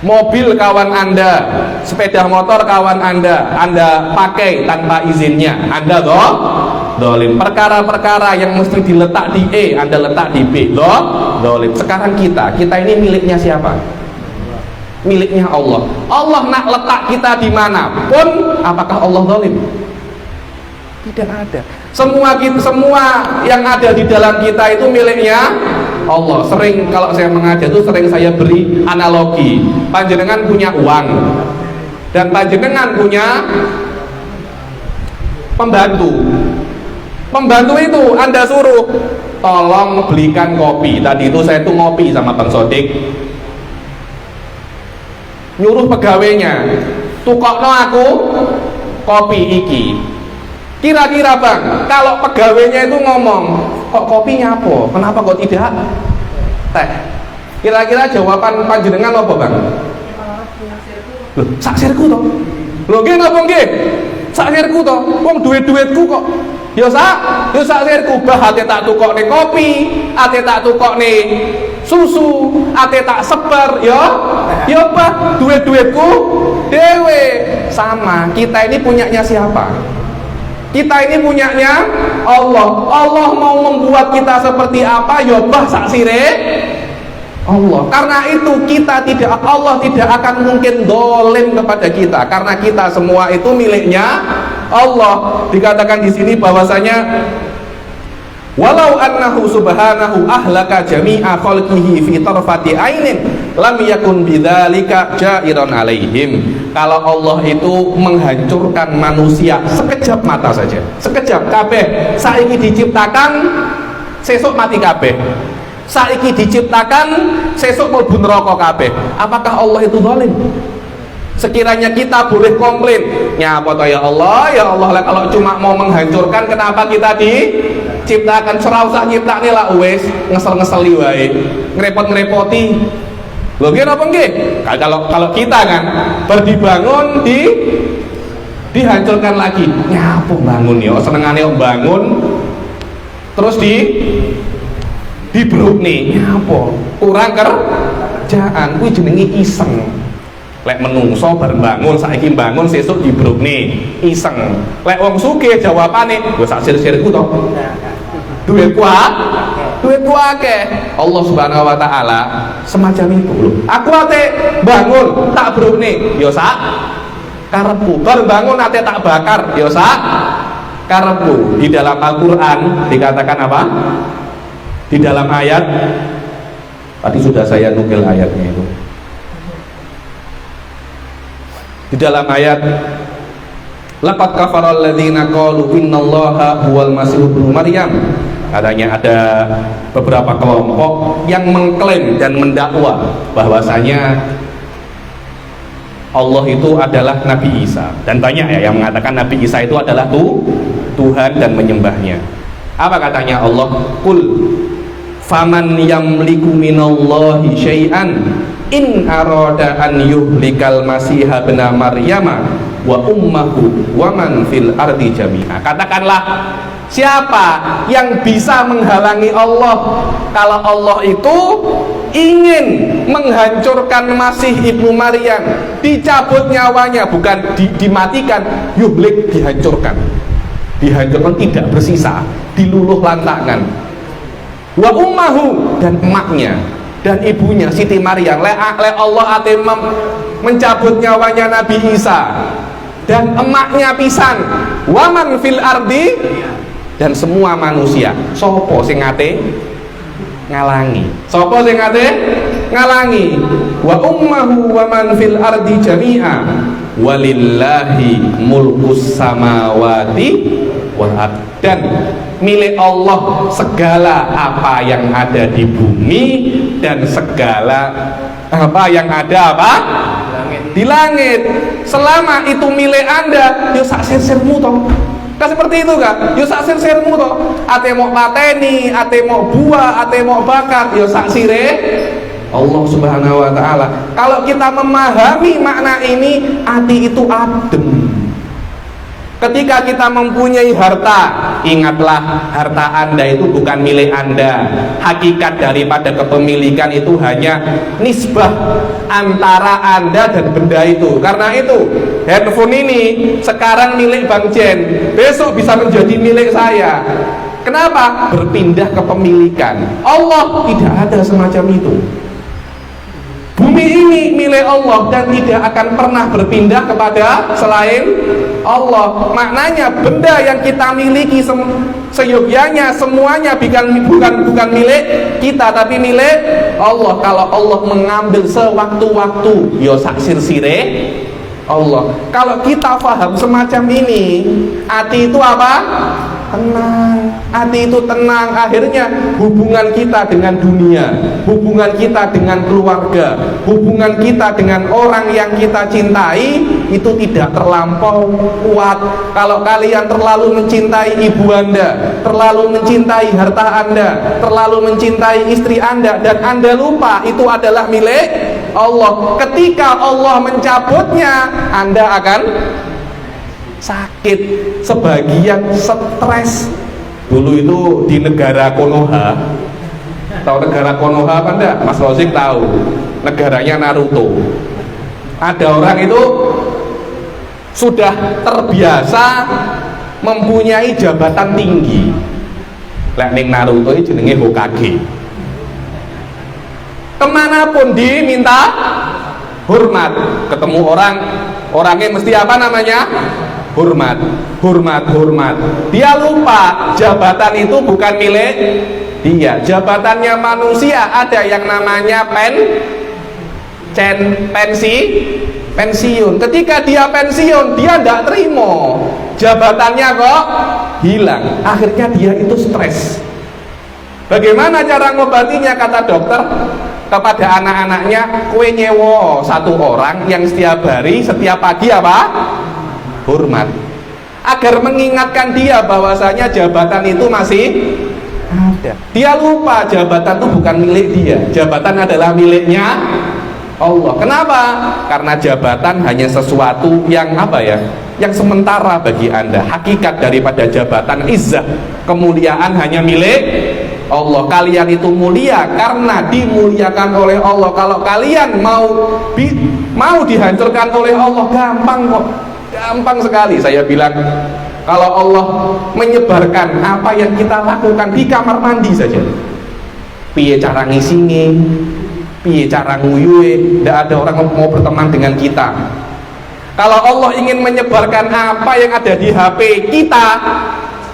Mobil kawan Anda, sepeda motor kawan Anda pakai tanpa izinnya, Anda zalim. Perkara-perkara yang mesti diletak di E, Anda letak di B, zalim. Sekarang kita ini miliknya siapa? Miliknya Allah. Allah nak letak kita di mana pun, apakah Allah zalim? Tidak ada. Semua yang ada di dalam kita itu miliknya Allah. Sering kalau saya mengajar itu sering saya beri analogi. Panjenengan punya uang dan panjenengan punya pembantu. Pembantu itu Anda suruh tolong belikan kopi. Tadi itu saya tuh ngopi sama Bang Sodik. Nyuruh pegawainya, tukokno aku kopi iki. Kira-kira Bang, kalau pegawainya itu ngomong, kok kopinya apa? Kenapa kok tidak teh? Kira-kira jawaban panjenengan apa Bang? Loh, sak sirku toh. Lho nggih napa nggih? Sak sirku toh. Wong duit-duitku kok. Ya sak sirku, bah ate tak tukokne kopi, ate tak tukokne susu, ate tak sebar ya bah duit-duitku dewe. Sama, kita ini punyanya siapa? Kita ini punyanya Allah. Allah mau membuat kita seperti apa, ya bah sak sire Allah. Karena itu Allah tidak akan mungkin dolim kepada kita, karena kita semua itu miliknya Allah. Dikatakan di sini bahwasanya walau annahu subhanahu ahlaka jami'a khalqihi fi tarfati ainin lam yakun bidzalika ja'iran alaihim. Kalau Allah itu menghancurkan manusia sekejap mata saja, sekejap kabeh saiki diciptakan sesuk mati kabeh, saiki diciptakan sesuk mlebu neraka kabeh, apakah Allah itu zalim? Sekiranya kita boleh komplain, nyapa toh ya Allah kalau cuma mau menghancurkan kenapa kita diciptakan? Ora usah nyiptakne lah wis, ngesel-ngeseli wae, ngrepot-ngrepoti. Lho nggih napa nggih? Kalau kita kan berdibangun dihancurkan lagi. Nyapa bangun ya, senengane bangun terus dibrukne. Nyapa? Kurang kerjaan, kuwi jenenge iseng. Lek menungso bareng bangun saiki bangun sesuk dibrukne iseng. Lek wong sugih jawabane lho sak sir-sirku to. Duitku akeh. Allah Subhanahu wa taala semacam itu lho. Aku ate bangun tak brukne ya sak karepku. Bar bangun ate tak bakar ya sak karepku. Di dalam Al-Qur'an dikatakan apa? Di dalam ayat tadi sudah saya nukil ayatnya itu. Di dalam ayat laqad kafara alladzina qalu innallaha huwal masih ibnu maryam, katanya ada beberapa kelompok yang mengklaim dan mendakwa bahwasanya Allah itu adalah Nabi Isa, dan banyak ya yang mengatakan Nabi Isa itu adalah Tuhan dan menyembahnya. Apa katanya Allah? Qul faman yamliku minallahi syai'an in arada an yuhlikal masiha bena maryama wa ummahu wa man fil ardi jami'a. Katakanlah, siapa yang bisa menghalangi Allah kalau Allah itu ingin menghancurkan Masih ibnu Maryam, dicabut nyawanya, bukan dimatikan, yuhlik, dihancurkan, tidak bersisa, diluluh lantakan. Wa ummahu, dan emaknya dan ibunya Siti Maryam. Le Allah ate mencabut nyawanya Nabi Isa dan emaknya pisan. Waman fil ardi, dan semua manusia. Sopo sing ate ngalangi. Sapa sing ate ngalangi? Wa ummuhu wa man fil ardi jami'a walillahi mulkus samawati wal ard. Dan milik Allah segala apa yang ada di bumi dan segala apa yang ada apa di langit. Selama itu milik Anda, yo sak sir-sirmu toh. Kan seperti itu kan? Yo sak sir-sirmu toh. Ate mau pateni, ate mau buah, ate mau bakar, yo sak sire Allah Subhanahu wa taala. Kalau kita memahami makna ini, hati itu adem. Ketika kita mempunyai harta, ingatlah harta Anda itu bukan milik Anda. Hakikat daripada kepemilikan itu hanya nisbah antara Anda dan benda itu. Karena itu, handphone ini sekarang milik Bang Jen, besok bisa menjadi milik saya. Kenapa? Berpindah kepemilikan. Allah tidak ada semacam itu. Bumi ini milik Allah dan tidak akan pernah berpindah kepada selain Allah. Maknanya benda yang kita miliki seyogyanya semuanya bukan milik kita tapi milik Allah. Kalau Allah mengambil sewaktu-waktu, yo saksir sire Allah. Kalau kita paham semacam ini, hati itu apa? Tenang. Hati itu tenang. Akhirnya hubungan kita dengan dunia, hubungan kita dengan keluarga, hubungan kita dengan orang yang kita cintai itu tidak terlampau kuat. Kalau kalian terlalu mencintai ibu Anda, terlalu mencintai harta Anda, terlalu mencintai istri Anda, dan Anda lupa itu adalah milik Allah. Ketika Allah mencabutnya, Anda akan sakit, sebagian stres. Dulu itu di negara Konoha, tahu negara Konoha apa enggak? Mas Rozik tahu, negaranya Naruto. Ada orang itu sudah terbiasa mempunyai jabatan tinggi. Lek ning Naruto ini jenenge Hokage. Kemanapun diminta hormat, ketemu orangnya mesti apa namanya? Hormat, hormat, hormat. Dia lupa jabatan itu bukan milik dia. Jabatannya manusia ada yang namanya pensiun. Ketika dia pensiun, dia tidak terima. Jabatannya kok hilang. Akhirnya dia itu stres. Bagaimana cara ngobatinya? Kata dokter kepada anak-anaknya, kue nyewo satu orang yang setiap hari, setiap pagi apa? Hormat, agar mengingatkan dia bahwasanya jabatan itu masih ada. Dia lupa jabatan itu bukan milik dia, jabatan adalah miliknya Allah. Kenapa? Karena jabatan hanya sesuatu yang apa ya, yang sementara bagi Anda. Hakikat daripada jabatan, izzah, kemuliaan hanya milik Allah. Kalian itu mulia karena dimuliakan oleh Allah. Kalau kalian mau dihancurkan oleh Allah, gampang kok. Gampang sekali. Saya bilang, kalau Allah menyebarkan apa yang kita lakukan di kamar mandi saja, piye cara ngisingi, piye cara nguyuhe, tidak ada orang mau berteman dengan kita. Kalau Allah ingin menyebarkan apa yang ada di HP kita,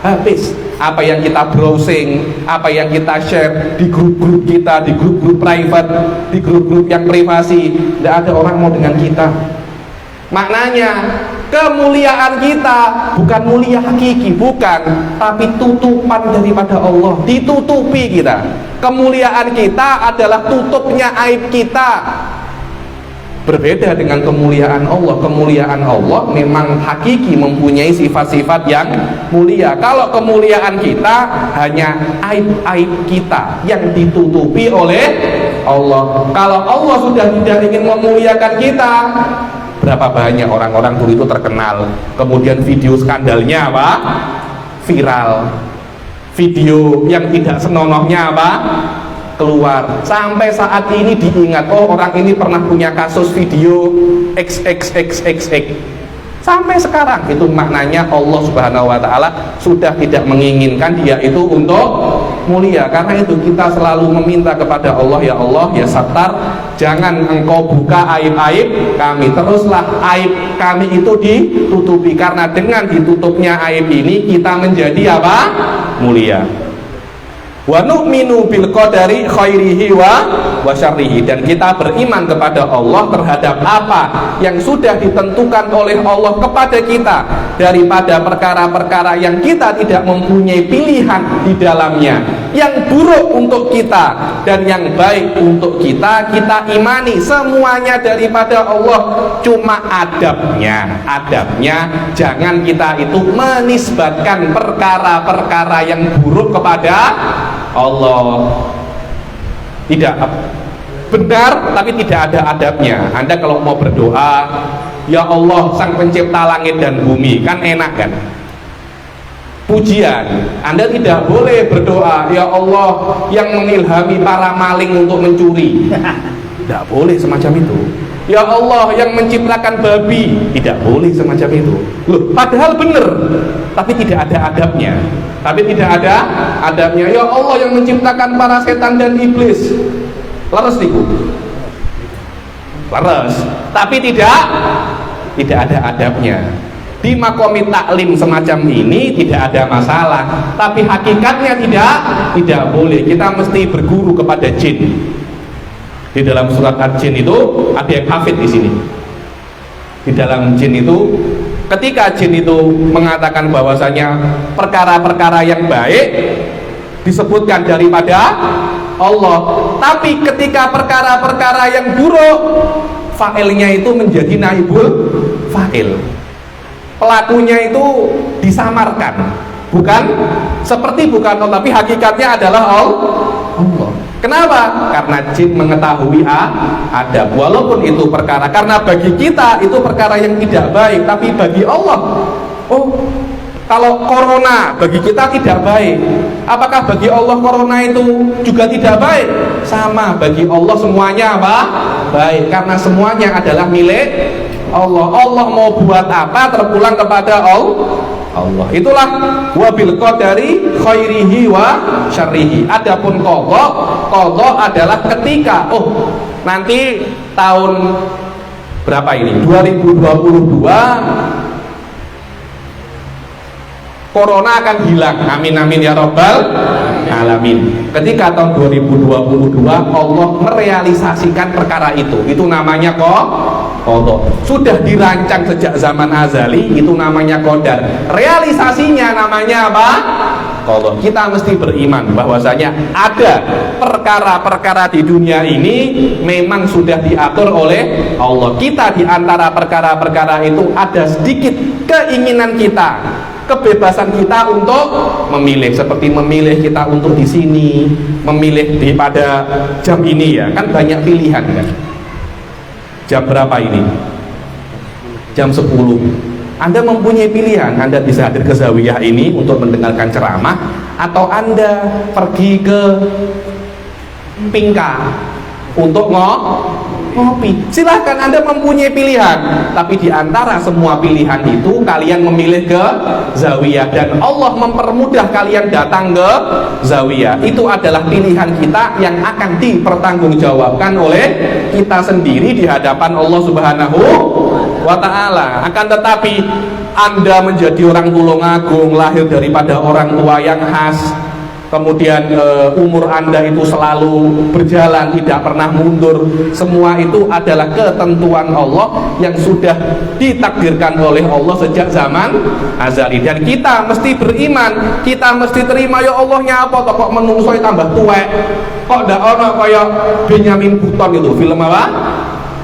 habis. Apa yang kita browsing, apa yang kita share di grup-grup kita, di grup-grup private, di grup-grup yang privasi, tidak ada orang mau dengan kita. Maknanya kemuliaan kita bukan mulia hakiki, bukan, tapi tutupan daripada Allah, ditutupi kita. Kemuliaan kita adalah tutupnya aib kita. Berbeda dengan kemuliaan Allah. Kemuliaan Allah memang hakiki, mempunyai sifat-sifat yang mulia. Kalau kemuliaan kita hanya aib-aib kita yang ditutupi oleh Allah. Kalau Allah sudah tidak ingin memuliakan kita, berapa banyak orang-orang dulu itu terkenal, kemudian video skandalnya apa? Viral. Video yang tidak senonohnya apa? Keluar. Sampai saat ini diingat, oh orang ini pernah punya kasus video XXXXX. Sampai sekarang itu maknanya Allah Subhanahu wa taala sudah tidak menginginkan dia itu untuk mulia. Karena itu kita selalu meminta kepada Allah, ya Allah, ya Sattar, jangan engkau buka aib-aib kami, teruslah aib kami itu ditutupi. Karena dengan ditutupnya aib ini kita menjadi apa? Mulia. Wa nu'minu bil qadari khairihi wa syarrihi, dan kita beriman kepada Allah terhadap apa yang sudah ditentukan oleh Allah kepada kita daripada perkara-perkara yang kita tidak mempunyai pilihan di dalamnya, yang buruk untuk kita dan yang baik untuk kita. Kita imani semuanya daripada Allah, cuma adabnya jangan kita itu menisbatkan perkara-perkara yang buruk kepada Allah. Tidak benar, tapi tidak ada adabnya. Anda kalau mau berdoa, ya Allah sang pencipta langit dan bumi, kan enak kan? Pujian. Anda tidak boleh berdoa, ya Allah yang mengilhami para maling untuk mencuri. Tidak boleh semacam itu. Ya Allah yang menciptakan babi, tidak boleh semacam itu. Loh, padahal benar, tapi tidak ada adabnya. Ya Allah yang menciptakan para setan dan iblis, leres niku, leres, tapi tidak ada adabnya. Di makomi taklim semacam ini tidak ada masalah, tapi hakikatnya tidak boleh. Kita mesti berguru kepada jin. Di dalam surat Al-Jin itu ada yang hafid di sini. Di dalam jin itu, ketika jin itu mengatakan bahwasanya perkara-perkara yang baik disebutkan daripada Allah, tapi ketika perkara-perkara yang buruk, fa'ilnya itu menjadi naibul fa'il. Pelakunya itu disamarkan, bukan Allah, tapi hakikatnya adalah Allah. Kenapa? Karena jin mengetahui adab, walaupun itu perkara, karena bagi kita itu perkara yang tidak baik, tapi bagi Allah, oh kalau corona bagi kita tidak baik, apakah bagi Allah corona itu juga tidak baik? Sama, bagi Allah semuanya apa? Baik, karena semuanya adalah milik Allah. Allah mau buat apa terpulang kepada Allah. Itulah wabil qadari khairihi wa syarrihi. Adapun qadha adalah ketika nanti tahun berapa ini? 2022 corona akan hilang. Amin amin ya rabbal alamin. Ketika tahun 2022 Allah merealisasikan perkara itu namanya qadha. Sudah dirancang sejak zaman azali, itu namanya qadar. Realisasinya namanya apa? Qadha. Kita mesti beriman bahwasanya ada perkara-perkara di dunia ini memang sudah diatur oleh Allah. Kita di antara perkara-perkara itu ada sedikit keinginan kita, kebebasan kita untuk memilih, seperti memilih kita untuk di sini, memilih di pada jam ini, ya kan banyak pilihan kan. Jam berapa ini? Jam 10. Anda mempunyai pilihan, Anda bisa hadir ke zawiyah ini untuk mendengarkan ceramah, atau Anda pergi ke Pingka untuk ngopi. Silahkan, Anda mempunyai pilihan. Tapi di antara semua pilihan itu kalian memilih ke zawiyah, dan Allah mempermudah kalian datang ke zawiyah. Itu adalah pilihan kita yang akan dipertanggungjawabkan oleh kita sendiri di hadapan Allah Subhanahu wa ta'ala. Akan tetapi Anda menjadi orang Tulungagung, lahir daripada orang tua yang khas, kemudian umur Anda itu selalu berjalan, tidak pernah mundur. Semua itu adalah ketentuan Allah yang sudah ditakdirkan oleh Allah sejak zaman azali. Dan kita mesti beriman, kita mesti terima, ya Allah nyapa kok menungso tambah tuwek, kok ndak ono kaya Benyamin Button itu, film apa?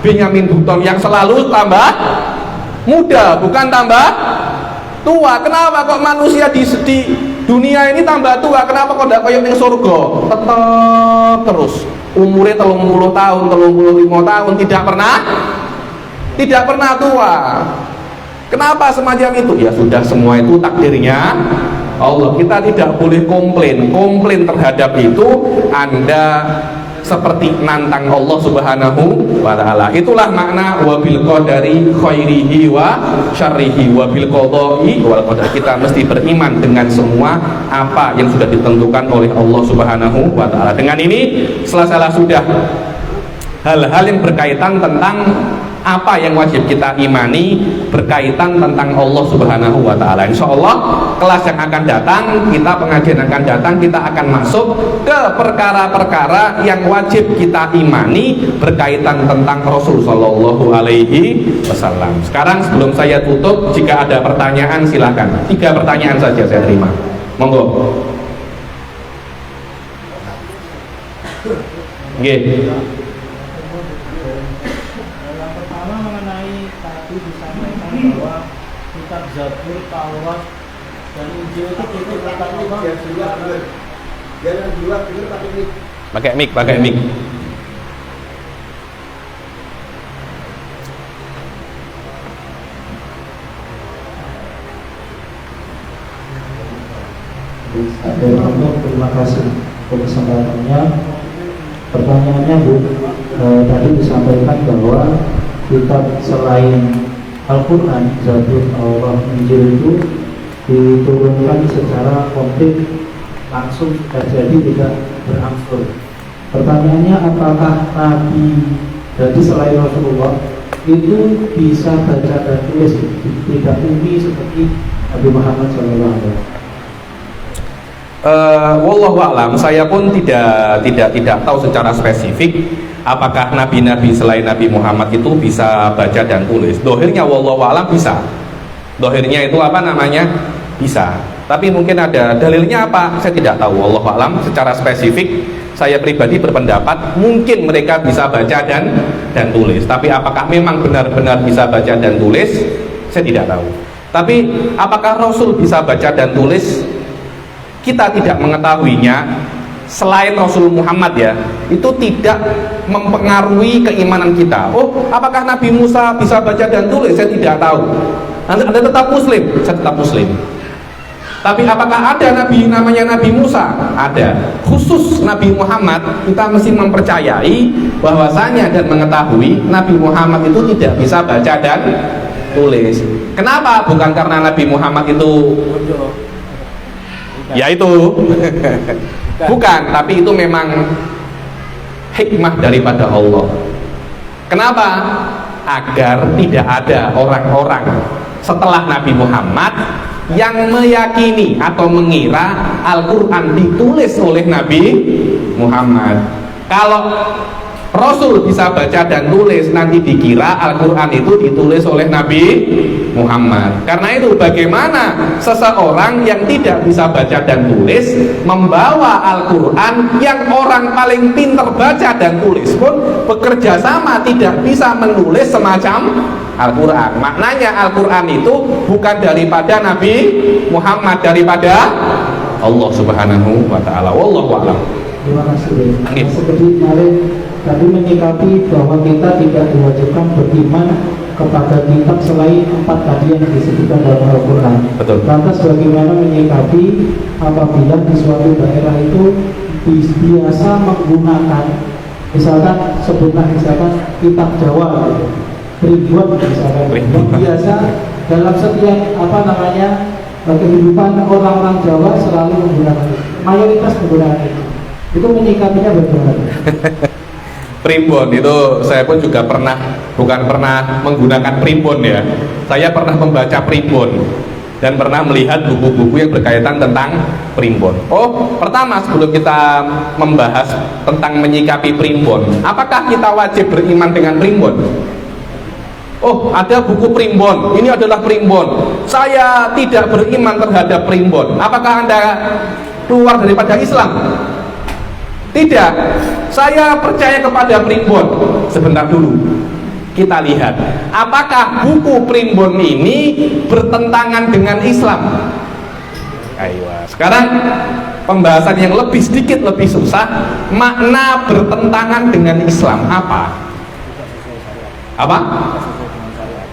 Benyamin Button yang selalu tambah muda, bukan tambah tua. Kenapa kok manusia di dunia ini tambah tua? Kenapa kok tidak kayak yang surga? Tetap terus umurnya 30 tahun, 35 tahun, tidak pernah tua. Kenapa semacam itu? Ya sudah, semua itu takdirnya Allah. Kita tidak boleh komplain terhadap itu. Anda seperti nantang Allah Subhanahu wa ta'ala. Itulah makna wabil qadari khairihi wa syarrihi, wabil qadai wal qadar. Kita mesti beriman dengan semua apa yang sudah ditentukan oleh Allah Subhanahu wa ta'ala. Dengan ini selesai sudah hal-hal yang berkaitan tentang apa yang wajib kita imani berkaitan tentang Allah Subhanahu wa Ta'ala. Insya Allah kelas yang akan datang, pengajian akan datang, kita akan masuk ke perkara-perkara yang wajib kita imani berkaitan tentang Rasul Sallallahu Alaihi Wasallam. Sekarang sebelum saya tutup, jika ada pertanyaan silakan. 3 pertanyaan saja saya terima. Monggo. Nggih. Yang pertama mengenai tadi disampaikan bahwa kitab Zabur, Taurat, dan Injil itu diturunkan Allah. Jangan di luar, pakai mic. Pakai mic. Terima kasih untuk kesempatannya. Pertanyaannya Bu, tadi disampaikan bahwa kitab selain Al-Quran, Zabur, Taurat, Injil itu diturunkan secara komplit langsung terjadi, tidak berangsur. Pertanyaannya, apakah Nabi jadi selain Rasulullah itu bisa baca dan tulis, tidak ummi seperti Nabi Muhammad SAW? Wallahu a'lam, saya pun tidak tahu secara spesifik apakah nabi-nabi selain Nabi Muhammad itu bisa baca dan tulis. Dohirnya wallahu a'lam bisa. Dohirnya itu apa namanya? Bisa. Tapi mungkin ada dalilnya apa? Saya tidak tahu. Wallahu a'lam. Secara spesifik saya pribadi berpendapat mungkin mereka bisa baca dan tulis. Tapi apakah memang benar-benar bisa baca dan tulis? Saya tidak tahu. Tapi apakah Rasul bisa baca dan tulis? Kita tidak mengetahuinya. Selain Rasul Muhammad ya, itu tidak mempengaruhi keimanan kita. Oh, apakah Nabi Musa bisa baca dan tulis? Saya tidak tahu. Anda tetap Muslim, saya tetap Muslim. Tapi apakah ada Nabi namanya Nabi Musa? Ada. Khusus Nabi Muhammad, kita mesti mempercayai bahwasanya dan mengetahui Nabi Muhammad itu tidak bisa baca dan tulis. Kenapa? Bukan karena Nabi Muhammad itu ya itu bukan, tapi itu memang hikmah daripada Allah. Kenapa? Agar tidak ada orang-orang setelah Nabi Muhammad yang meyakini atau mengira Al-Quran ditulis oleh Nabi Muhammad. Kalau Rasul bisa baca dan tulis, nanti dikira Al-Quran itu ditulis oleh Nabi Muhammad. Karena itu bagaimana seseorang yang tidak bisa baca dan tulis membawa Al-Quran yang orang paling pintar baca dan tulis pun bekerja sama tidak bisa menulis semacam Al-Quran. Maknanya Al-Quran itu bukan daripada Nabi Muhammad, daripada Allah Subhanahu wa Ta'ala. Wallahu a'lam. Terima kasih. Seperti kemarin tadi menyikapi bahwa kita tidak diwajibkan beriman kepada kitab selain 4 tadi yang disebutkan dalam Al-Quran. Betul. Lantas bagaimana menyikapi apabila di suatu daerah itu biasa menggunakan, misalkan sebutlah misalkan kitab Jawa, Primbon misalkan, yang biasa dalam setiap kehidupan orang-orang Jawa selalu menggunakan, mayoritas menggunakan itu menyikapinya bagaimana? Primbon itu saya pun juga bukan pernah menggunakan primbon ya. Saya pernah membaca primbon dan pernah melihat buku-buku yang berkaitan tentang primbon. Oh, pertama sebelum kita membahas tentang menyikapi primbon, apakah kita wajib beriman dengan primbon? Oh, ada buku primbon, ini adalah primbon. Saya tidak beriman terhadap primbon. Apakah Anda keluar daripada Islam? Tidak, saya percaya kepada primbon. Sebentar dulu, kita lihat apakah buku primbon ini bertentangan dengan Islam. Ayo, sekarang pembahasan yang sedikit lebih susah. Makna bertentangan dengan Islam apa?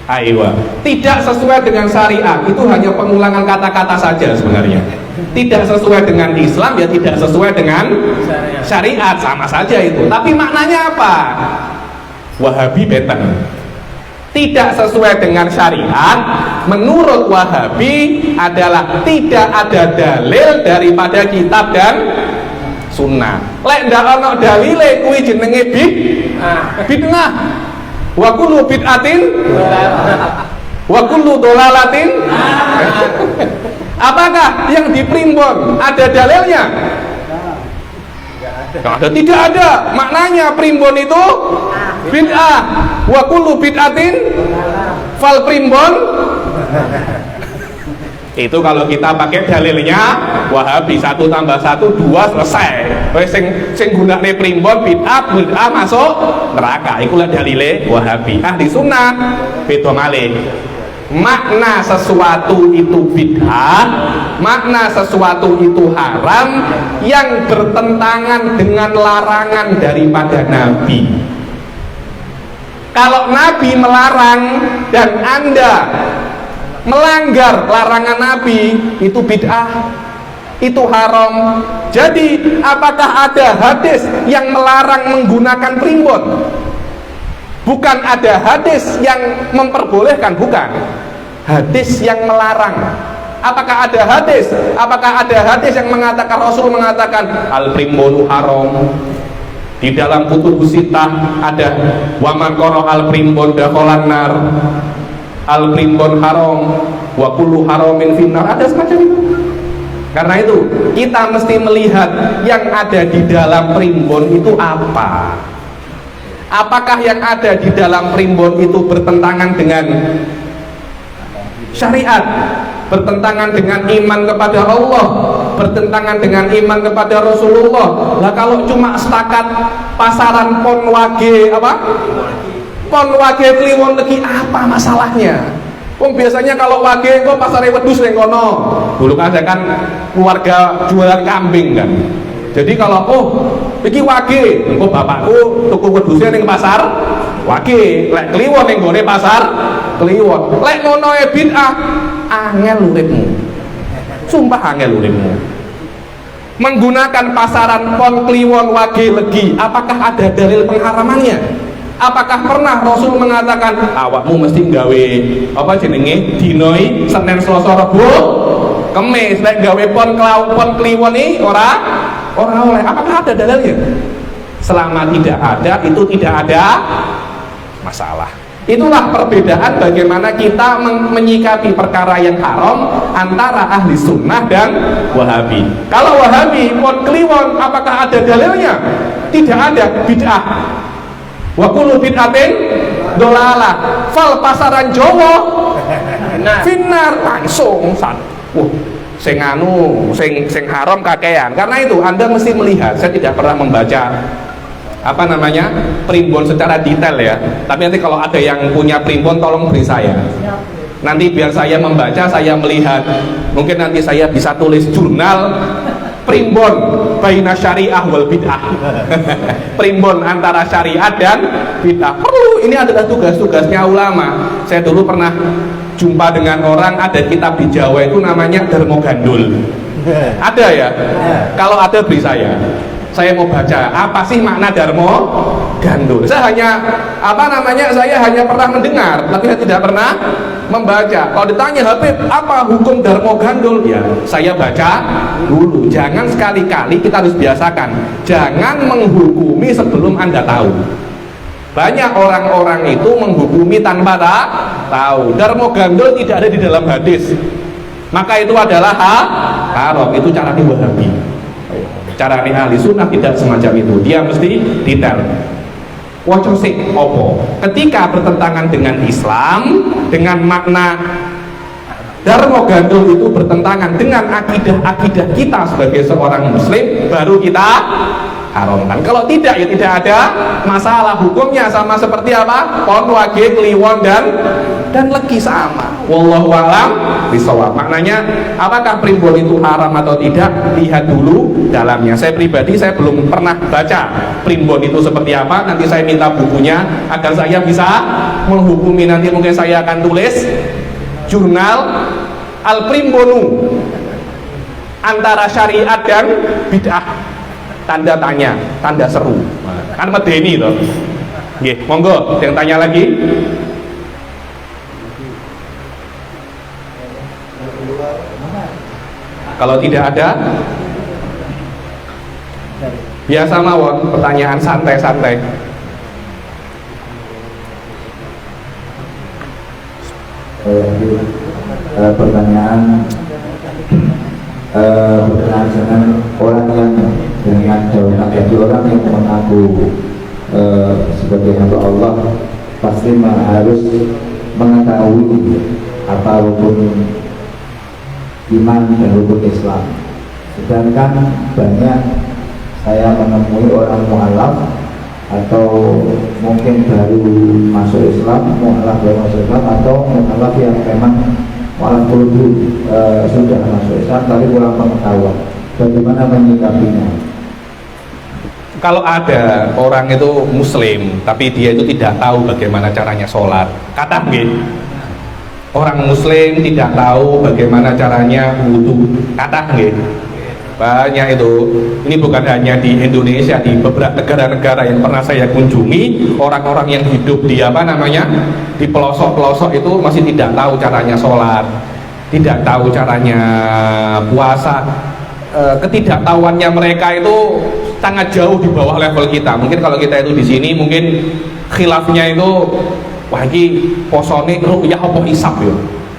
Ayo, tidak sesuai dengan syariat, itu hanya pengulangan kata-kata saja sebenarnya. Tidak sesuai dengan Islam, ya tidak sesuai dengan syariat, sama saja itu. Tapi maknanya apa? Wahabi beten. Tidak sesuai dengan syariat, menurut Wahabi adalah tidak ada dalil daripada kitab dan sunnah. Lek ndak ana dalile kuwi jenenge bid'ah. Wa kullu bid'atin. wa kullu dolalatin. Apakah yang di primbon ada dalilnya? Tidak ada. Maknanya primbon itu bid'ah. Wa kullu bid'atin fal primbon. Itu kalau kita pakai dalilnya Wahabi 1 tambah 1 2 selesai. Wes sing gunakne primbon bid'ah masuk neraka. Ikulah dalile Wahabi. Ahli sunnah beda malih. Makna sesuatu itu bid'ah, makna sesuatu itu haram yang bertentangan dengan larangan daripada Nabi. Kalau Nabi melarang dan Anda melanggar larangan Nabi, itu bid'ah, itu haram. Jadi apakah ada hadis yang melarang menggunakan primbon? Bukan ada hadis yang memperbolehkan, bukan. Hadis yang melarang. Apakah ada hadis? Apakah ada hadis yang mengatakan, Rasul mengatakan al primbonu haram? Di dalam kutubus sittah ada waman qara al primbon dakhalan nar. Al primbon haram wa kullu haramin finnar. Ada semacam itu. Karena itu kita mesti melihat yang ada di dalam primbon itu apa. Apakah yang ada di dalam primbon itu bertentangan dengan syariat, bertentangan dengan iman kepada Allah, bertentangan dengan iman kepada Rasulullah? Lah kalau cuma setakat pasaran pon wage apa? Pon wage kliwon legi, apa masalahnya? Wong biasanya kalau wage kok pasare wedhus ning kono. Dulu kan saya kan keluarga jualan kambing kan. Jadi kalau iki wage, engko bapakku tuku wedhuse ning pasar wage, lek kliwon ning gone pasar kliwon. Lek ngono e bid'ah, angel uripmu. Sumpah angel uripmu. Menggunakan pasaran pon kliwon wage legi, apakah ada dalil pengharamannya? Apakah pernah Rasul mengatakan awakmu mesti gawe apa jenenge dinoi Senin Selasa Rebo Kemis, lek gawe pon kliwon iki ora oleh. Apakah ada dalilnya? Selama tidak ada, itu tidak ada masalah. Itulah perbedaan bagaimana kita menyikapi perkara yang haram antara ahli sunnah dan Wahabi. Kalau Wahabi pon kliwon, apakah ada dalilnya? Tidak ada, bid'ah. Wa kullu bid'atin dolalah. Fal pasaran Jawa finnar, langsung sing haram kakean. Karena itu Anda mesti melihat, saya tidak pernah membaca primbon secara detail ya, tapi nanti kalau ada yang punya primbon tolong beri saya, nanti biar saya membaca, saya melihat, mungkin nanti saya bisa tulis jurnal primbon baina syariah wal bid'ah. Primbon antara syariat dan bid'ah. Perlu, ini adalah tugas-tugasnya ulama. Saya dulu pernah jumpa dengan orang, ada kitab di Jawa itu namanya Darmo Gandul. Ada ya? Kalau ada beri saya mau baca apa sih makna Darmo Gandul. Saya hanya pernah mendengar, tapi saya tidak pernah membaca. Kalau ditanya Habib apa hukum Darmo Gandul, ya saya baca dulu. Jangan sekali-kali, kita harus biasakan, jangan menghukumi sebelum Anda tahu. Banyak orang-orang itu menghukumi tanpa tahu. Darmo Gandul tidak ada di dalam hadis, maka itu adalah haram. Itu cara di Wahabi. Cara di ahli sunnah tidak semacam itu. Dia mesti detail. Waco sik opo? Ketika bertentangan dengan Islam, dengan makna Darmo Gandul itu bertentangan dengan akidah kita sebagai seorang muslim, baru kita haramkan. Kalau tidak, ya tidak ada masalah. Hukumnya sama seperti apa? Pon, wage, kliwon dan legi sama. Wallahu a'lam bishawab. Maknanya apakah primbon itu haram atau tidak? Lihat dulu dalamnya. Saya pribadi saya belum pernah baca primbon itu seperti apa. Nanti saya minta bukunya agar saya bisa menghukumi. Nanti mungkin saya akan tulis jurnal al primbonu antara syariat dan bid'ah. Tanda tanya, tanda seru. Kan medeni toh. Nggih, monggo yang tanya lagi. Kalau tidak ada, biasa mawon pertanyaan santai-santai. pertanyaan berkenaan dengan orang yang dengan jawaban dari orang yang mengaku sebagai hamba Allah pasti harus mengetahui apa rukun iman dan rukun Islam. Sedangkan banyak saya menemui orang mu'alaf atau mungkin baru masuk Islam, mu'alaf baru masuk Islam, atau mu'alaf yang memang mu'alaf dulu sudah masuk Islam tapi kurang pengetahuan. Bagaimana menyikapinya? Kalau ada orang itu muslim tapi dia itu tidak tahu bagaimana caranya sholat, kata nggih. Orang muslim tidak tahu bagaimana caranya wudu, kata nggih. Banyak itu. Ini bukan hanya di Indonesia, di beberapa negara-negara yang pernah saya kunjungi, orang-orang yang hidup di di pelosok-pelosok itu masih tidak tahu caranya sholat, tidak tahu caranya puasa. Ketidaktahuannya mereka itu sangat jauh di bawah level kita. Mungkin kalau kita itu di sini mungkin khilafnya itu wah ini posone ru'yah apa hisab ya.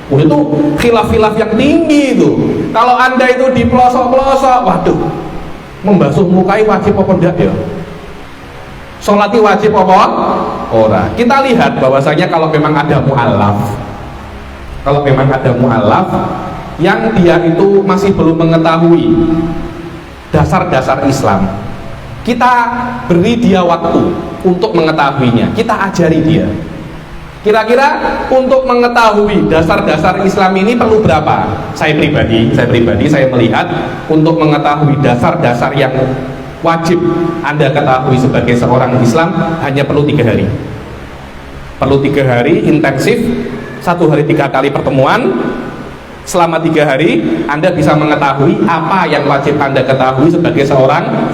Itu khilaf-khilaf yang tinggi itu. Kalau Anda itu di pelosok-pelosok, waduh, membasuh mukai wajib apa enggak ya? Sholati wajib apa? Ora. Kita lihat bahwasanya kalau memang ada mu'alaf, yang dia itu masih belum mengetahui dasar-dasar Islam, kita beri dia waktu untuk mengetahuinya, kita ajari dia. Kira-kira untuk mengetahui dasar-dasar Islam ini perlu berapa? Saya pribadi saya melihat untuk mengetahui dasar-dasar yang wajib Anda ketahui sebagai seorang Islam hanya perlu 3 hari. Perlu 3 hari intensif, 1 hari 3 kali pertemuan. Selama 3 hari Anda bisa mengetahui apa yang wajib Anda ketahui sebagai seorang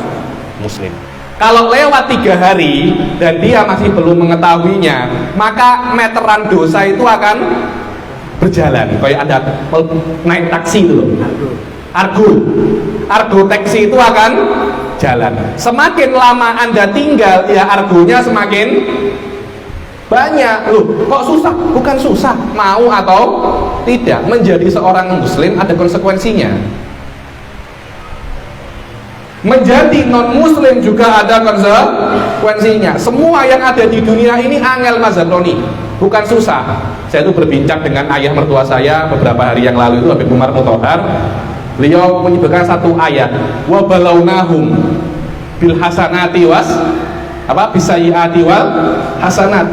muslim. Kalau lewat 3 hari dan dia masih belum mengetahuinya, maka meteran dosa itu akan berjalan. Kayak Anda naik taksi itu loh, argo taksi itu akan jalan. Semakin lama Anda tinggal, ya argonya semakin banyak. Loh, kok susah? Bukan susah, mau atau tidak. Menjadi seorang muslim ada konsekuensinya. Menjadi non muslim juga ada konsekuensinya. Semua yang ada di dunia ini angel Mas Zanroni, bukan susah. Saya itu berbincang dengan ayah mertua saya beberapa hari yang lalu itu, Habib Umar Mutahar. Beliau menyebutkan satu ayat, wa balawnahum bil hasanati was bisayiati wal hasanat.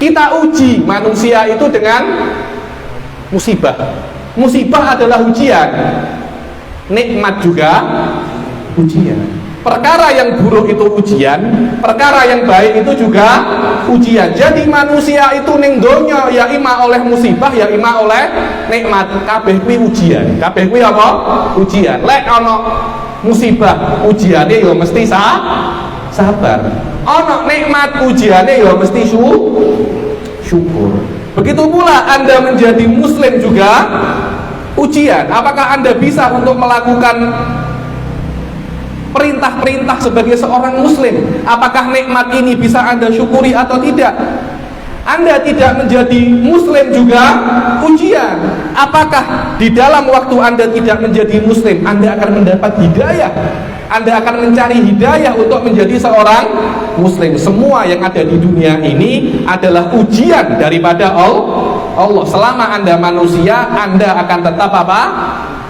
Kita uji manusia itu dengan musibah. Musibah adalah ujian, nikmat juga ujian. Perkara yang buruk itu ujian, perkara yang baik itu juga ujian. Jadi manusia itu ning donya ya ima oleh musibah, ya ima oleh nikmat. Kabeh kuwi ujian. Kabeh kuwi apa? Ujian. Lek ana musibah ujiane ya mesti sabar. Ana nikmat ujiane ya mesti syukur. Begitu pula Anda menjadi muslim juga ujian. Apakah Anda bisa untuk melakukan perintah-perintah sebagai seorang muslim? Apakah nikmat ini bisa Anda syukuri atau tidak? Anda tidak menjadi muslim juga ujian. Apakah di dalam waktu Anda tidak menjadi muslim, Anda akan mendapat hidayah? Anda akan mencari hidayah untuk menjadi seorang muslim. Semua yang ada di dunia ini adalah ujian daripada Allah. Selama Anda manusia, Anda akan tetap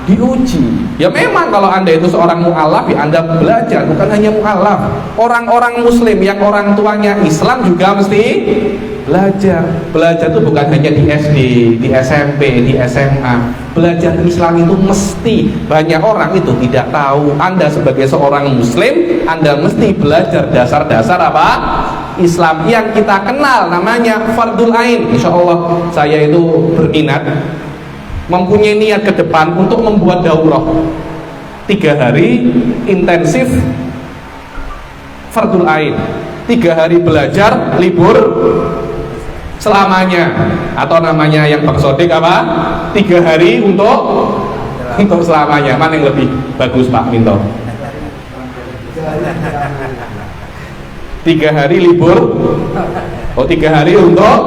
diuji. Ya memang kalau Anda itu seorang mu'alaf, ya Anda belajar. Bukan hanya mu'alaf, orang-orang muslim yang orang tuanya Islam juga mesti belajar. Belajar itu bukan hanya di SD, di SMP, di SMA. Belajar Islam itu mesti. Banyak orang itu tidak tahu. Anda sebagai seorang muslim, Anda mesti belajar dasar-dasar Islam yang kita kenal, namanya fardul ain. Insya Allah saya itu berminat, mempunyai niat ke depan untuk membuat daurah 3 hari intensif fardul ain, 3 hari belajar, libur selamanya, atau namanya yang Bang Sodik 3 hari untuk selamanya. Mana yang lebih bagus Pak Minto? 3 hari libur, 3 hari untuk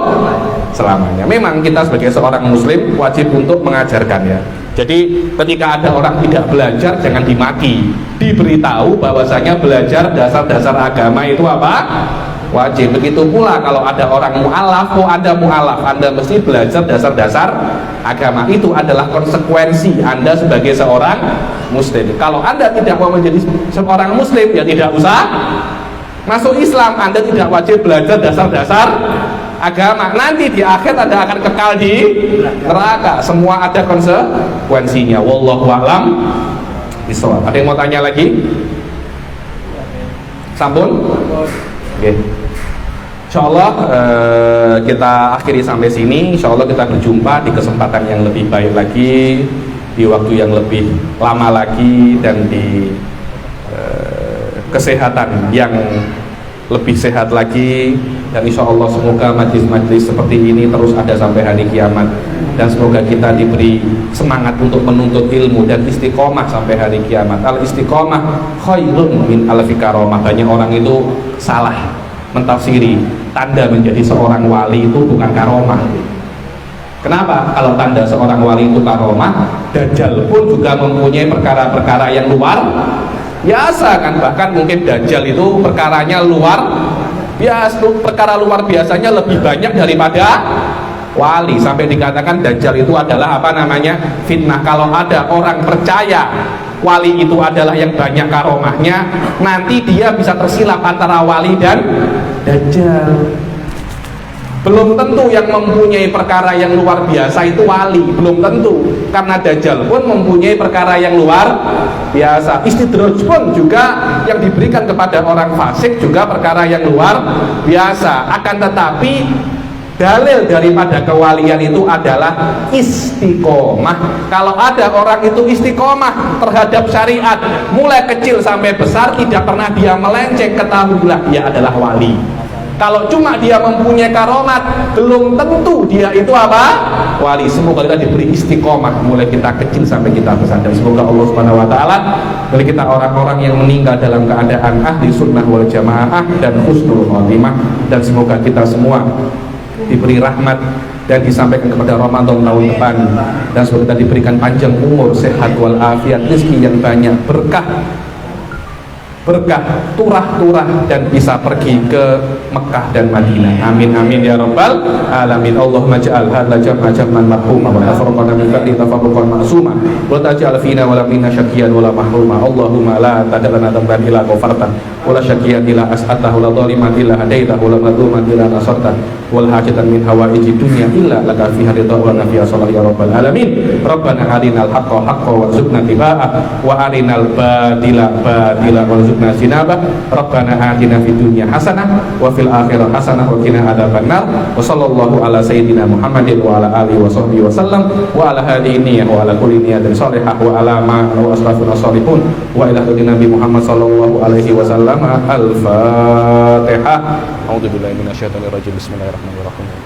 selamanya. Memang kita sebagai seorang muslim wajib untuk mengajarkan ya. Jadi ketika ada orang tidak belajar jangan dimaki, diberitahu bahwasanya belajar dasar-dasar agama itu apa? Wajib. Begitu pula kalau ada orang mu'alaf, Anda mu'alaf, Anda mesti belajar dasar-dasar agama. Itu adalah konsekuensi Anda sebagai seorang muslim. Kalau Anda tidak mau menjadi seorang muslim, ya tidak usah masuk Islam. Anda tidak wajib belajar dasar-dasar agama. Nanti di akhir Anda akan kekal di neraka. Semua ada konsekuensinya. Wallahu a'lam bishawab. Ada yang mau tanya lagi? Sampun? Oke. Insyaallah kita akhiri sampai sini. Insyaallah kita berjumpa di kesempatan yang lebih baik lagi, di waktu yang lebih lama lagi, dan di kesehatan yang lebih sehat lagi. Dan insyaallah semoga majlis-majlis seperti ini terus ada sampai hari kiamat, dan semoga kita diberi semangat untuk menuntut ilmu dan istiqomah sampai hari kiamat. Al istiqomah khairun min alfi karomah. Banyak orang itu salah mentafsiri tanda menjadi seorang wali itu bukan karomah. Kenapa? Kalau tanda seorang wali itu karomah, Dajjal pun juga mempunyai perkara-perkara yang luar biasa kan. Bahkan mungkin Dajjal itu perkaranya luar biasa, perkara luar biasanya lebih banyak daripada wali, sampai dikatakan Dajjal itu adalah apa namanya, fitnah. Kalau ada orang percaya wali itu adalah yang banyak karomahnya, nanti dia bisa tersilap antara wali dan Dajjal. Belum tentu yang mempunyai perkara yang luar biasa itu wali, belum tentu, karena Dajjal pun mempunyai perkara yang luar biasa. Istidraj pun juga yang diberikan kepada orang fasik juga perkara yang luar biasa. Akan tetapi dalil daripada kewalian itu adalah istiqomah. Kalau ada orang itu istiqomah terhadap syariat mulai kecil sampai besar, tidak pernah dia melenceng, ketahuilah dia adalah wali. Kalau cuma dia mempunyai karomat, belum tentu dia itu apa? Wali. Semoga kita diberi istiqomah mulai kita kecil sampai kita besar, dan semoga Allah Subhanahu wa taala beri kita orang-orang yang meninggal dalam keadaan ahli sunnah wal jamaah dan husnul khotimah, dan semoga kita semua diberi rahmat dan disampaikan kepada Ramadan tahun depan, dan semoga kita diberikan panjang umur, sehat walafiat, rezeki yang banyak, berkah turah-turah, dan bisa pergi ke Mekah dan Madinah. Amin amin ya rabbal alamin. Allahumma ja'al hadza jam'an marhuma wa tafarraqna min ba'di tafarruqan ma'suma wa taj'al fina wa la minna syaqiyan wa la mahruma. Allahumma la tad'alna dhanban illa ghafarta wa la syaqiyan illa as'atahu, la dhaliman illa hadaitahu, la madluman illa nasarta, wal hajatan min hawaiji dunya illa laka fiha ridha wa nafiya sallallahu ya rabbal alamin. Rabbana arinal haqqa haqqan warzuqna tiba'ah wa arinal batila batila warzuqna sinabah. Rabbana atina fid dunya hasanah wa fil akhirati hasanah wa qina adzabannar. Wa sallallahu ala sayyidina Muhammadin wa ala alihi wa sahbihi wa sallam wa ala hadhihi wa ala kulli niyatin salihah wa ala ma wa asrafuna salihun wa ila nabi Muhammad sallallahu alaihi wasallam. Al-Fatihah. A'udzubillahi minasyaitonir rajim. Bismillahirrahmanirrahim.